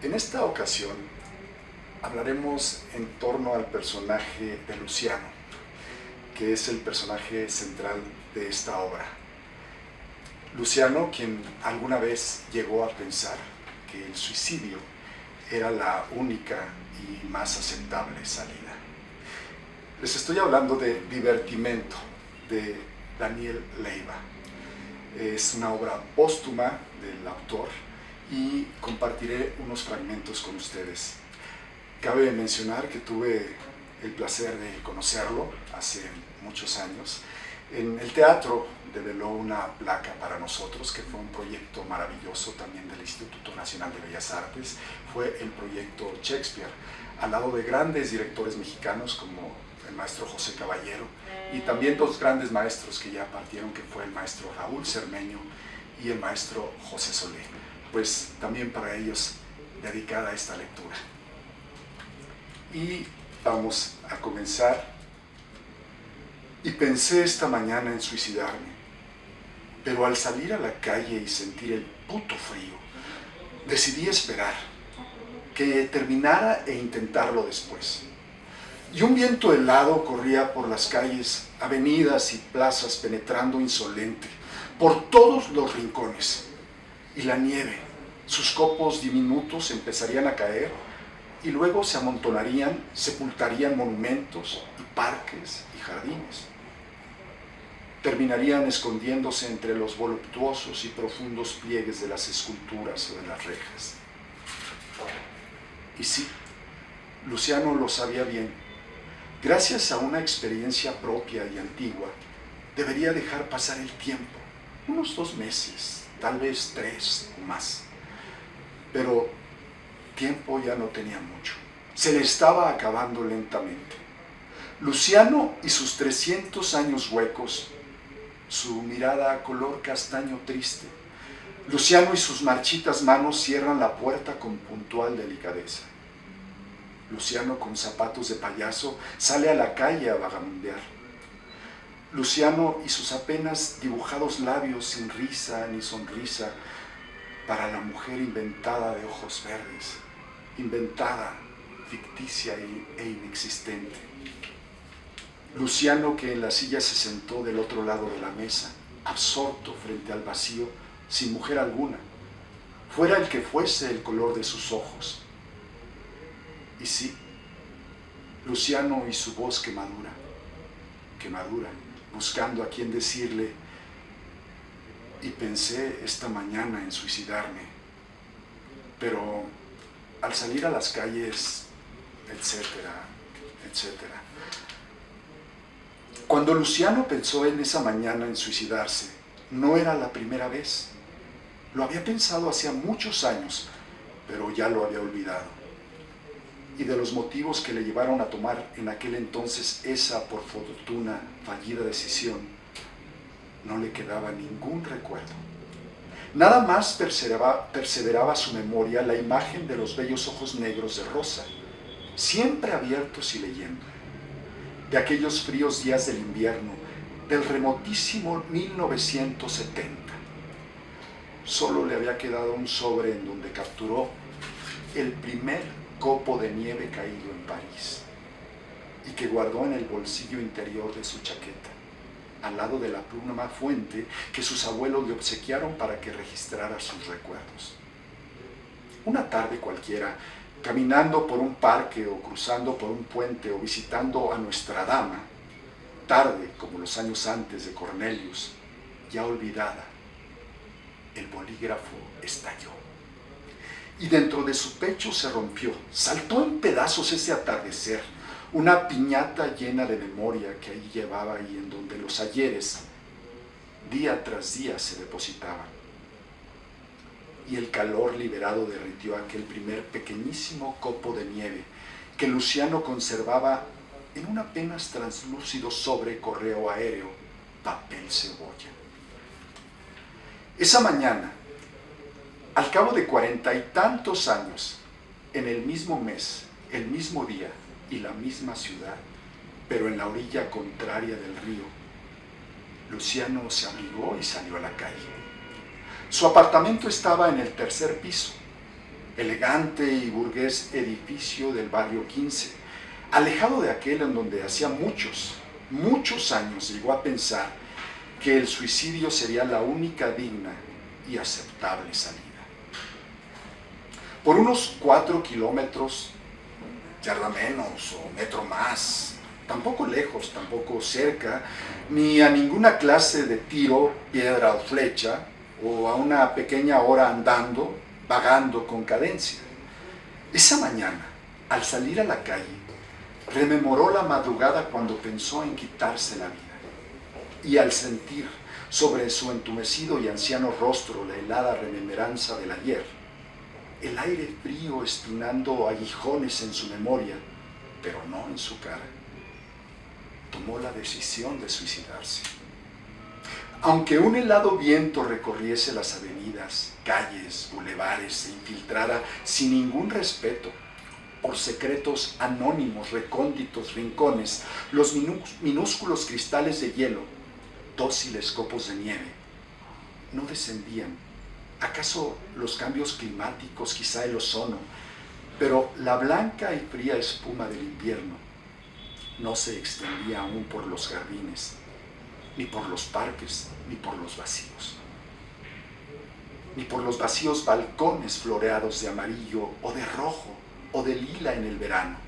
S2: En esta ocasión hablaremos en torno al personaje de Luciano, que es el personaje central de esta obra. Luciano, quien alguna vez llegó a pensar que el suicidio era la única y más aceptable salida. Les estoy hablando de Divertimento, de Daniel Leiva. Es una obra póstuma del autor y compartiré unos fragmentos con ustedes. Cabe mencionar que tuve el placer de conocerlo hace muchos años. En el teatro develó una placa para nosotros, que fue un proyecto maravilloso también del Instituto Nacional de Bellas Artes. Fue el proyecto Shakespeare, al lado de grandes directores mexicanos como el maestro José Caballero y también dos grandes maestros que ya partieron, que fue el maestro Raúl Cermeño y el maestro José Solé. Pues también para ellos dedicada esta lectura. Y vamos a comenzar. Y pensé esta mañana en suicidarme, pero al salir a la calle y sentir el puto frío, decidí esperar, que terminara e intentarlo después. Y un viento helado corría por las calles, avenidas y plazas, penetrando insolente por todos los rincones. Y la nieve, sus copos diminutos empezarían a caer y luego se amontonarían, sepultarían monumentos y parques y jardines. Terminarían escondiéndose entre los voluptuosos y profundos pliegues de las esculturas o de las rejas. Y sí, Luciano lo sabía bien. Gracias a una experiencia propia y antigua, debería dejar pasar el tiempo, unos 2 meses, tal vez 3 o más. Pero tiempo ya no tenía mucho. Se le estaba acabando lentamente. Luciano y sus 300 años huecos, su mirada color castaño triste. Luciano y sus marchitas manos cierran la puerta con puntual delicadeza. Luciano, con zapatos de payaso, sale a la calle a vagabundear. Luciano y sus apenas dibujados labios sin risa ni sonrisa para la mujer inventada de ojos verdes, inventada, ficticia e inexistente. Luciano, que en la silla se sentó del otro lado de la mesa, absorto frente al vacío, sin mujer alguna, fuera el que fuese el color de sus ojos. Y sí, Luciano y su voz que madura, buscando a quien decirle: y pensé esta mañana en suicidarme, pero al salir a las calles, etcétera, etcétera. Cuando Luciano pensó en esa mañana en suicidarse, no era la primera vez. Lo había pensado hacía muchos años, pero ya lo había olvidado. Y de los motivos que le llevaron a tomar en aquel entonces esa, por fortuna, fallida decisión, no le quedaba ningún recuerdo. Nada más perseveraba su memoria la imagen de los bellos ojos negros de Rosa, siempre abiertos y leyendo, de aquellos fríos días del invierno, del remotísimo 1970. Solo le había quedado un sobre en donde capturó el primer copo de nieve caído en París y que guardó en el bolsillo interior de su chaqueta, al lado de la pluma fuente que sus abuelos le obsequiaron para que registrara sus recuerdos. Una tarde cualquiera, caminando por un parque o cruzando por un puente o visitando a Nuestra Dama, tarde como los años antes de Cornelius, ya olvidada, el bolígrafo estalló. Y dentro de su pecho se rompió, saltó en pedazos ese atardecer, una piñata llena de memoria que allí llevaba y en donde los ayeres, día tras día, se depositaban. Y el calor liberado derritió aquel primer pequeñísimo copo de nieve que Luciano conservaba en un apenas translúcido sobre correo aéreo, papel cebolla. Esa mañana, al cabo de 40 y tantos años, en el mismo mes, el mismo día y la misma ciudad, pero en la orilla contraria del río, Luciano se abrigó y salió a la calle. Su apartamento estaba en el tercer piso, elegante y burgués edificio del barrio 15, alejado de aquel en donde hacía muchos años llegó a pensar que el suicidio sería la única digna y aceptable salida. Por unos 4 kilómetros, yarda menos o metro más, tampoco lejos, tampoco cerca, ni a ninguna clase de tiro, piedra o flecha, o a una pequeña hora andando, vagando con cadencia. Esa mañana, al salir a la calle, rememoró la madrugada cuando pensó en quitarse la vida. Y al sentir sobre su entumecido y anciano rostro la helada remembranza del ayer, el aire frío espinando aguijones en su memoria, pero no en su cara, tomó la decisión de suicidarse. Aunque un helado viento recorriese las avenidas, calles, bulevares, se infiltrara sin ningún respeto por secretos anónimos, recónditos rincones, los minúsculos cristales de hielo, dóciles copos de nieve, no descendían. ¿Acaso los cambios climáticos, quizá el ozono? Pero la blanca y fría espuma del invierno no se extendía aún por los jardines, ni por los parques, ni por los vacíos. Ni por los vacíos balcones floreados de amarillo o de rojo o de lila en el verano.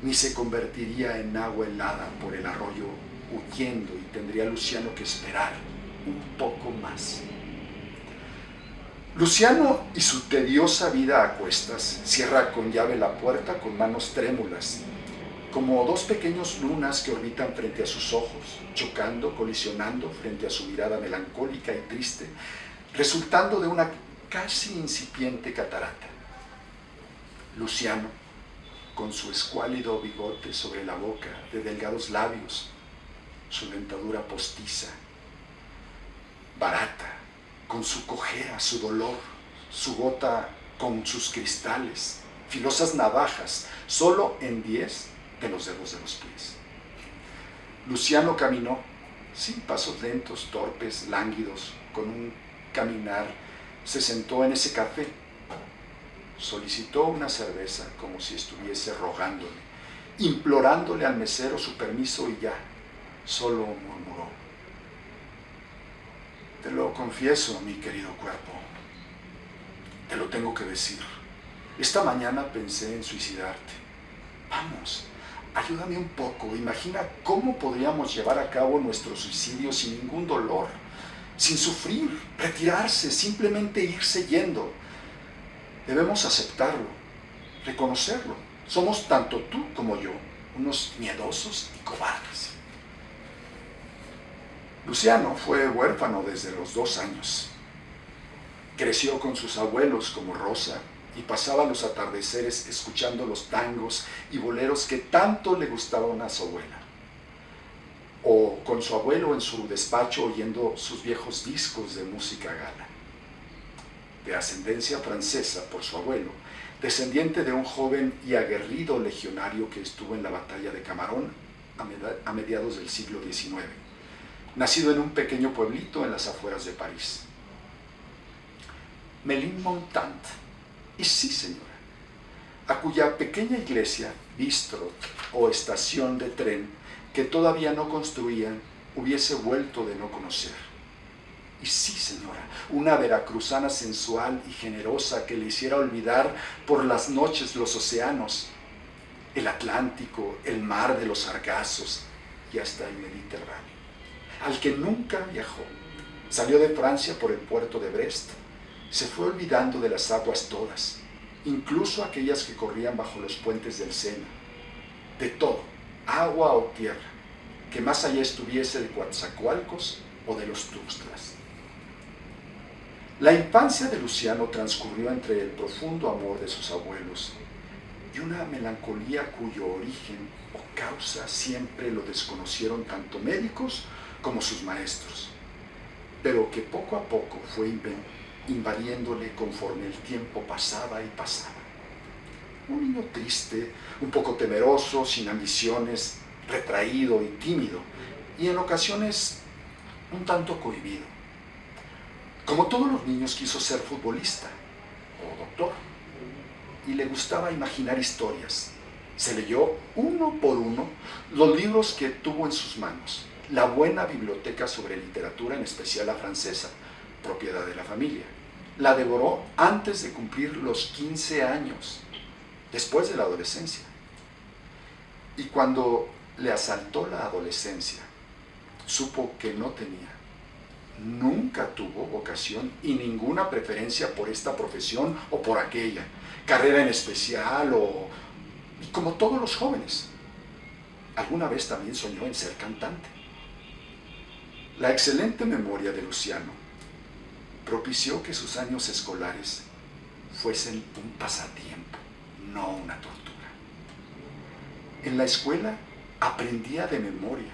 S2: Ni se convertiría en agua helada por el arroyo huyendo y tendría Luciano que esperar un poco más. Luciano y su tediosa vida a cuestas cierra con llave la puerta con manos trémulas, como dos pequeños lunas que orbitan frente a sus ojos, chocando, colisionando frente a su mirada melancólica y triste, resultando de una casi incipiente catarata. Luciano, con su escuálido bigote sobre la boca, de delgados labios, su dentadura postiza, barata, con su cojera, su dolor, su gota con sus cristales, filosas navajas, solo en 10 de los dedos de los pies. Luciano caminó, sin pasos lentos, torpes, lánguidos, con un caminar, se sentó en ese café, solicitó una cerveza como si estuviese rogándole, implorándole al mesero su permiso y ya, solo murmuró: te lo confieso, mi querido cuerpo, te lo tengo que decir. Esta mañana pensé en suicidarte. Vamos, ayúdame un poco. Imagina cómo podríamos llevar a cabo nuestro suicidio sin ningún dolor, sin sufrir, retirarse, simplemente irse yendo. Debemos aceptarlo, reconocerlo. Somos tanto tú como yo, unos miedosos y cobardes. Luciano fue huérfano desde los 2 años. Creció con sus abuelos como Rosa y pasaba los atardeceres escuchando los tangos y boleros que tanto le gustaban a su abuela. O con su abuelo en su despacho oyendo sus viejos discos de música gala. de ascendencia francesa por su abuelo, descendiente de un joven y aguerrido legionario que estuvo en la batalla de Camarón a mediados del siglo XIX, nacido en un pequeño pueblito en las afueras de París. Ménilmontant, y sí señora, a cuya pequeña iglesia, bistro o estación de tren que todavía no construían, hubiese vuelto de no conocer. Y sí, señora, una veracruzana sensual y generosa que le hiciera olvidar por las noches los océanos, el Atlántico, el mar de los Sargazos y hasta el Mediterráneo, al que nunca viajó. Salió de Francia por el puerto de Brest, se fue olvidando de las aguas todas, incluso aquellas que corrían bajo los puentes del Sena, de todo, agua o tierra, que más allá estuviese de Coatzacoalcos o de los Tuxtlas. La infancia de Luciano transcurrió entre el profundo amor de sus abuelos y una melancolía cuyo origen o causa siempre lo desconocieron tanto médicos como sus maestros, pero que poco a poco fue invadiéndole conforme el tiempo pasaba y pasaba. Un niño triste, un poco temeroso, sin ambiciones, retraído y tímido, y en ocasiones un tanto cohibido. Como todos los niños, quiso ser futbolista o doctor y le gustaba imaginar historias. Se leyó uno por uno los libros que tuvo en sus manos, la buena biblioteca sobre literatura, en especial la francesa, propiedad de la familia. La devoró antes de cumplir los 15 años, después de la adolescencia. Y cuando le asaltó la adolescencia, supo que nunca tuvo vocación y ninguna preferencia por esta profesión o por aquella, carrera en especial y como todos los jóvenes. Alguna vez también soñó en ser cantante. La excelente memoria de Luciano propició que sus años escolares fuesen un pasatiempo, no una tortura. En la escuela aprendía de memoria.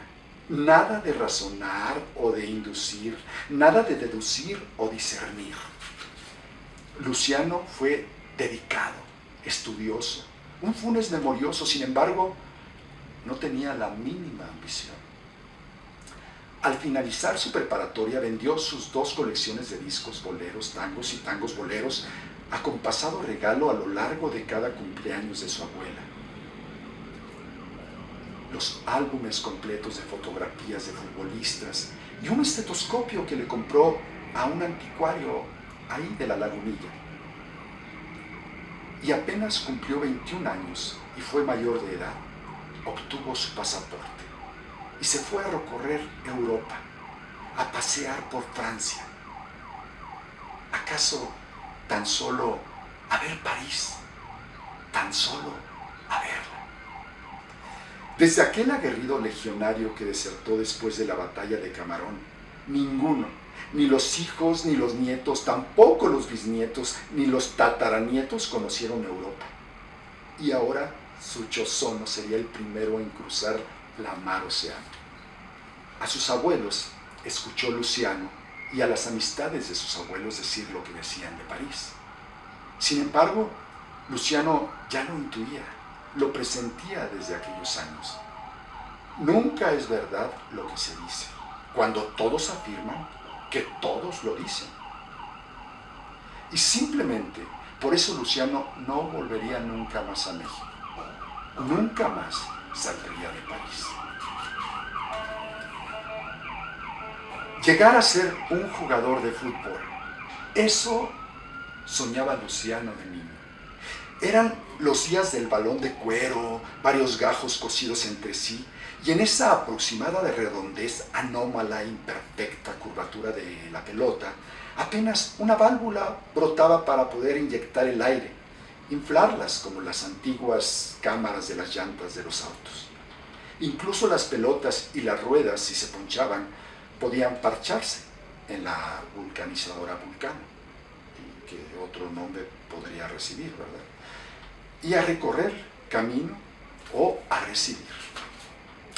S2: Nada de razonar o de inducir, nada de deducir o discernir. Luciano fue dedicado, estudioso, un Funes memorioso, sin embargo, no tenía la mínima ambición. Al finalizar su preparatoria vendió sus 2 colecciones de discos boleros, tangos y tangos boleros, acompasado regalo a lo largo de cada cumpleaños de su abuela. Los álbumes completos de fotografías de futbolistas y un estetoscopio que le compró a un anticuario ahí de la Lagunilla. Y apenas cumplió 21 años y fue mayor de edad, obtuvo su pasaporte y se fue a recorrer Europa, a pasear por Francia. ¿Acaso tan solo a ver París? Tan solo a verla. Desde aquel aguerrido legionario que desertó después de la batalla de Camarón, ninguno, ni los hijos, ni los nietos, tampoco los bisnietos, ni los tataranietos conocieron Europa. Y ahora su chozono sería el primero en cruzar la mar océano. A sus abuelos escuchó Luciano y a las amistades de sus abuelos decir lo que decían de París. Sin embargo, Luciano ya lo intuía, lo presentía desde aquellos años. Nunca es verdad lo que se dice, cuando todos afirman que todos lo dicen. Y simplemente por eso Luciano no volvería nunca más a México. Nunca más saldría de París. Llegar a ser un jugador de fútbol, eso soñaba Luciano de niño. Eran los días del balón de cuero, varios gajos cosidos entre sí, y en esa aproximada de redondez anómala, imperfecta curvatura de la pelota, apenas una válvula brotaba para poder inyectar el aire, inflarlas como las antiguas cámaras de las llantas de los autos. Incluso las pelotas y las ruedas, si se ponchaban, podían parcharse en la vulcanizadora Vulcano, que otro nombre podría recibir, ¿verdad? Y a recorrer camino o a recibir.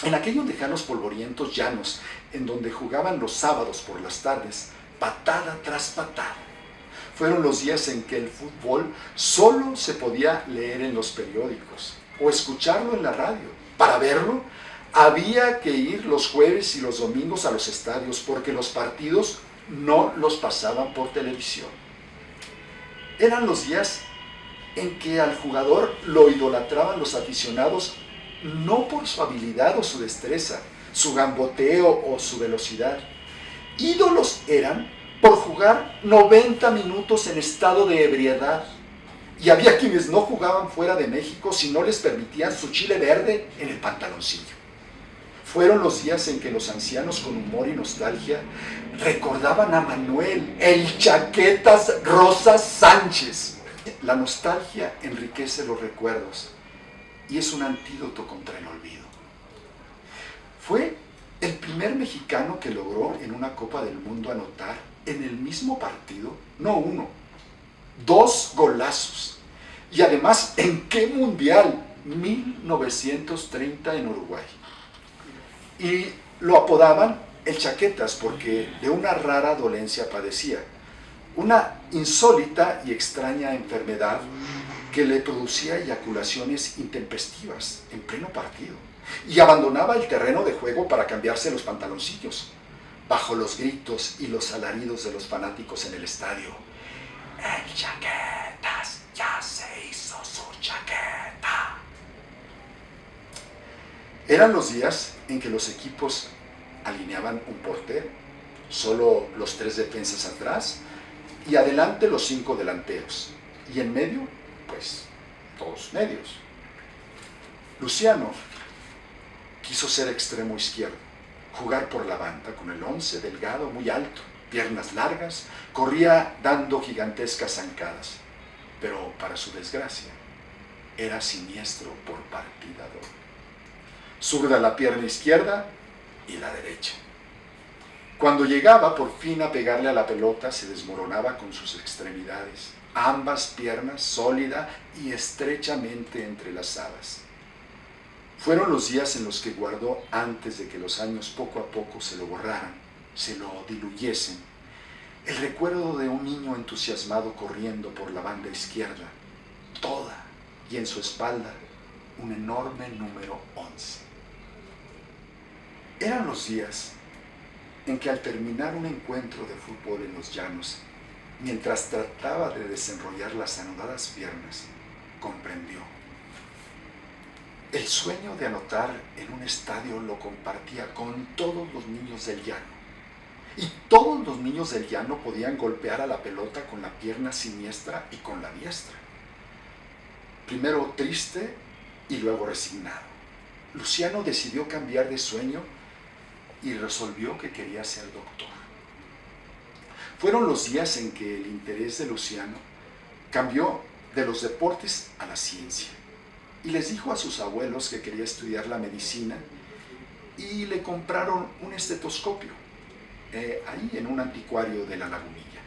S2: En aquellos lejanos polvorientos llanos, en donde jugaban los sábados por las tardes, patada tras patada, Fueron los días en que el fútbol solo se podía leer en los periódicos o escucharlo en la radio. Para verlo, había que ir los jueves y los domingos a los estadios porque los partidos no los pasaban por televisión. Eran los días en que al jugador lo idolatraban los aficionados no por su habilidad o su destreza, su gamboteo o su velocidad. Ídolos eran por jugar 90 minutos en estado de ebriedad. Y había quienes no jugaban fuera de México si no les permitían su chile verde en el pantaloncillo. Fueron los días en que los ancianos con humor y nostalgia recordaban a Manuel, el Chaquetas Rosas Sánchez. La nostalgia enriquece los recuerdos y es un antídoto contra el olvido. Fue el primer mexicano que logró en una Copa del Mundo anotar en el mismo partido, no uno, 2 golazos. Y además, ¿en qué mundial? 1930 en Uruguay. Y lo apodaban el Chaquetas porque de una rara dolencia padecía, una insólita y extraña enfermedad que le producía eyaculaciones intempestivas en pleno partido y abandonaba el terreno de juego para cambiarse los pantaloncillos, bajo los gritos y los alaridos de los fanáticos en el estadio. ¡El Chaquetas ya se hizo su chaqueta! Eran los días en que los equipos alineaban un portero, solo los 3 defensas atrás y adelante los 5 delanteros, y en medio, pues, 2 medios. Luciano quiso ser extremo izquierdo, jugar por la banda con el 11 delgado, muy alto, piernas largas, corría dando gigantescas zancadas, pero para su desgracia era siniestro por partida doble. Zurda la pierna izquierda y la derecha. Cuando llegaba por fin a pegarle a la pelota, se desmoronaba con sus extremidades, ambas piernas sólida y estrechamente entrelazadas. Fueron los días en los que guardó antes de que los años poco a poco se lo borraran, se lo diluyesen, el recuerdo de un niño entusiasmado corriendo por la banda izquierda, toda, y en su espalda un enorme número 11. Eran los días en que al terminar un encuentro de fútbol en los llanos, mientras trataba de desenrollar las anudadas piernas, comprendió. El sueño de anotar en un estadio lo compartía con todos los niños del llano. Y todos los niños del llano podían golpear a la pelota con la pierna siniestra y con la diestra. Primero triste y luego resignado, Luciano decidió cambiar de sueño y resolvió que quería ser doctor. Fueron los días en que el interés de Luciano cambió de los deportes a la ciencia y les dijo a sus abuelos que quería estudiar la medicina y le compraron un estetoscopio ahí en un anticuario de la Lagunilla.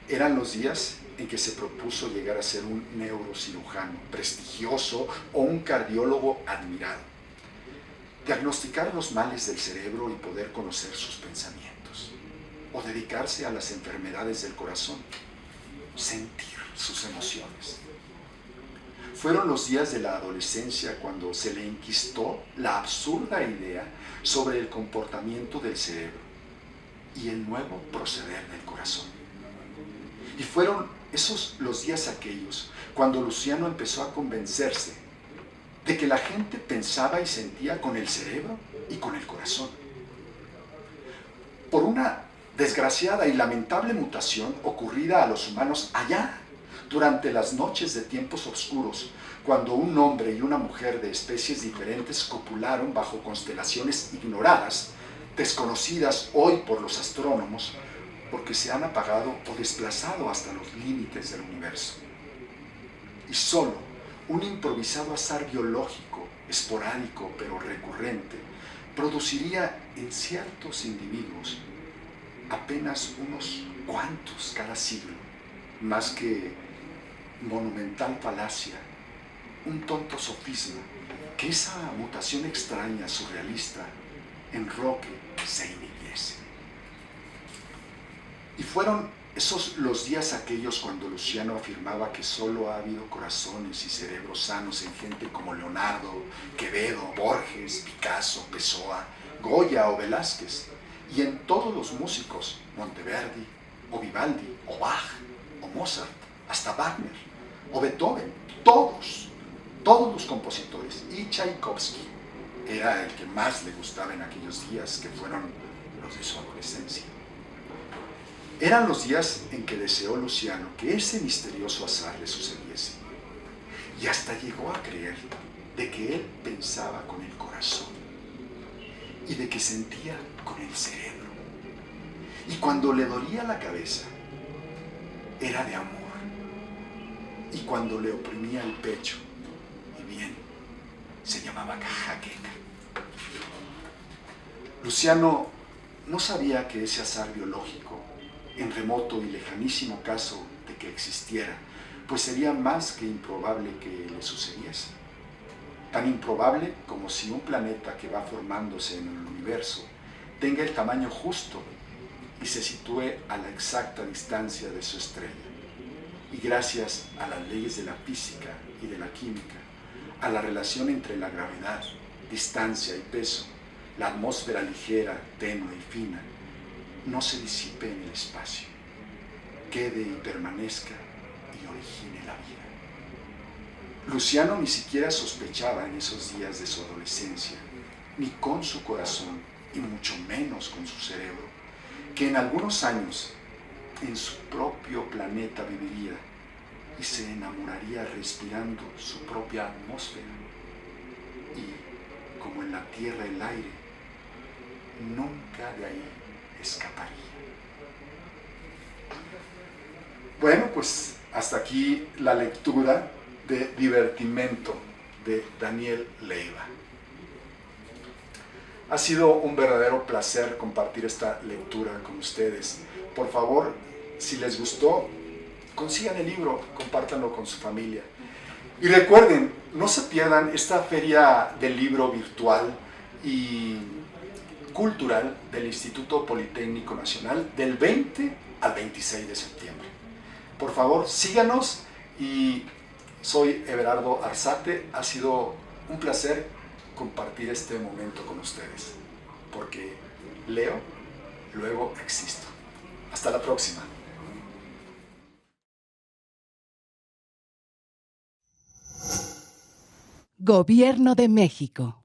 S2: Eran los días en que se propuso llegar a ser un neurocirujano prestigioso o un cardiólogo admirado, diagnosticar los males del cerebro y poder conocer sus pensamientos, o dedicarse a las enfermedades del corazón, sentir sus emociones. Fueron los días de la adolescencia cuando se le enquistó la absurda idea sobre el comportamiento del cerebro y el nuevo proceder del corazón. Y fueron esos los días aquellos cuando Luciano empezó a convencerse de que la gente pensaba y sentía con el cerebro y con el corazón. Por una desgraciada y lamentable mutación ocurrida a los humanos allá, durante las noches de tiempos oscuros, cuando un hombre y una mujer de especies diferentes copularon bajo constelaciones ignoradas, desconocidas hoy por los astrónomos, porque se han apagado o desplazado hasta los límites del universo. Y solo un improvisado azar biológico, esporádico pero recurrente, produciría en ciertos individuos apenas unos cuantos cada siglo, más que monumental falacia, un tonto sofisma, que esa mutación extraña, surrealista, enroque, se inhibiese. Y fueron Los días aquellos cuando Luciano afirmaba que solo ha habido corazones y cerebros sanos en gente como Leonardo, Quevedo, Borges, Picasso, Pessoa, Goya o Velázquez, y en todos los músicos, Monteverdi, o Vivaldi, o Bach, o Mozart, hasta Wagner, o Beethoven, todos los compositores, y Tchaikovsky era el que más le gustaba en aquellos días que fueron los de su adolescencia. Eran los días en que deseó Luciano que ese misterioso azar le sucediese, y hasta llegó a creer de que él pensaba con el corazón y de que sentía con el cerebro, y cuando le dolía la cabeza era de amor, y cuando le oprimía el pecho, y bien, se llamaba jaqueca. Luciano no sabía que ese azar biológico, en remoto y lejanísimo caso de que existiera, pues sería más que improbable que le sucediese. Tan improbable como si un planeta que va formándose en el universo tenga el tamaño justo y se sitúe a la exacta distancia de su estrella. Y gracias a las leyes de la física y de la química, a la relación entre la gravedad, distancia y peso, la atmósfera ligera, tenue y fina, no se disipe en el espacio, quede y permanezca y origine la vida. Luciano ni siquiera sospechaba en esos días de su adolescencia, ni con su corazón y mucho menos con su cerebro, que en algunos años en su propio planeta viviría y se enamoraría respirando su propia atmósfera, y como en la tierra el aire, nunca de ahí escaparía. Bueno, pues hasta aquí la lectura de Divertimento de Daniel Leiva. Ha sido un verdadero placer compartir esta lectura con ustedes. Por favor, si les gustó, consigan el libro, compártanlo con su familia. Y recuerden, no se pierdan esta feria del libro virtual y cultural del Instituto Politécnico Nacional del 20 al 26 de septiembre. Por favor, síganos, y soy Everardo Arzate. Ha sido un placer compartir este momento con ustedes, porque leo, luego existo. Hasta la próxima.
S3: Gobierno de México.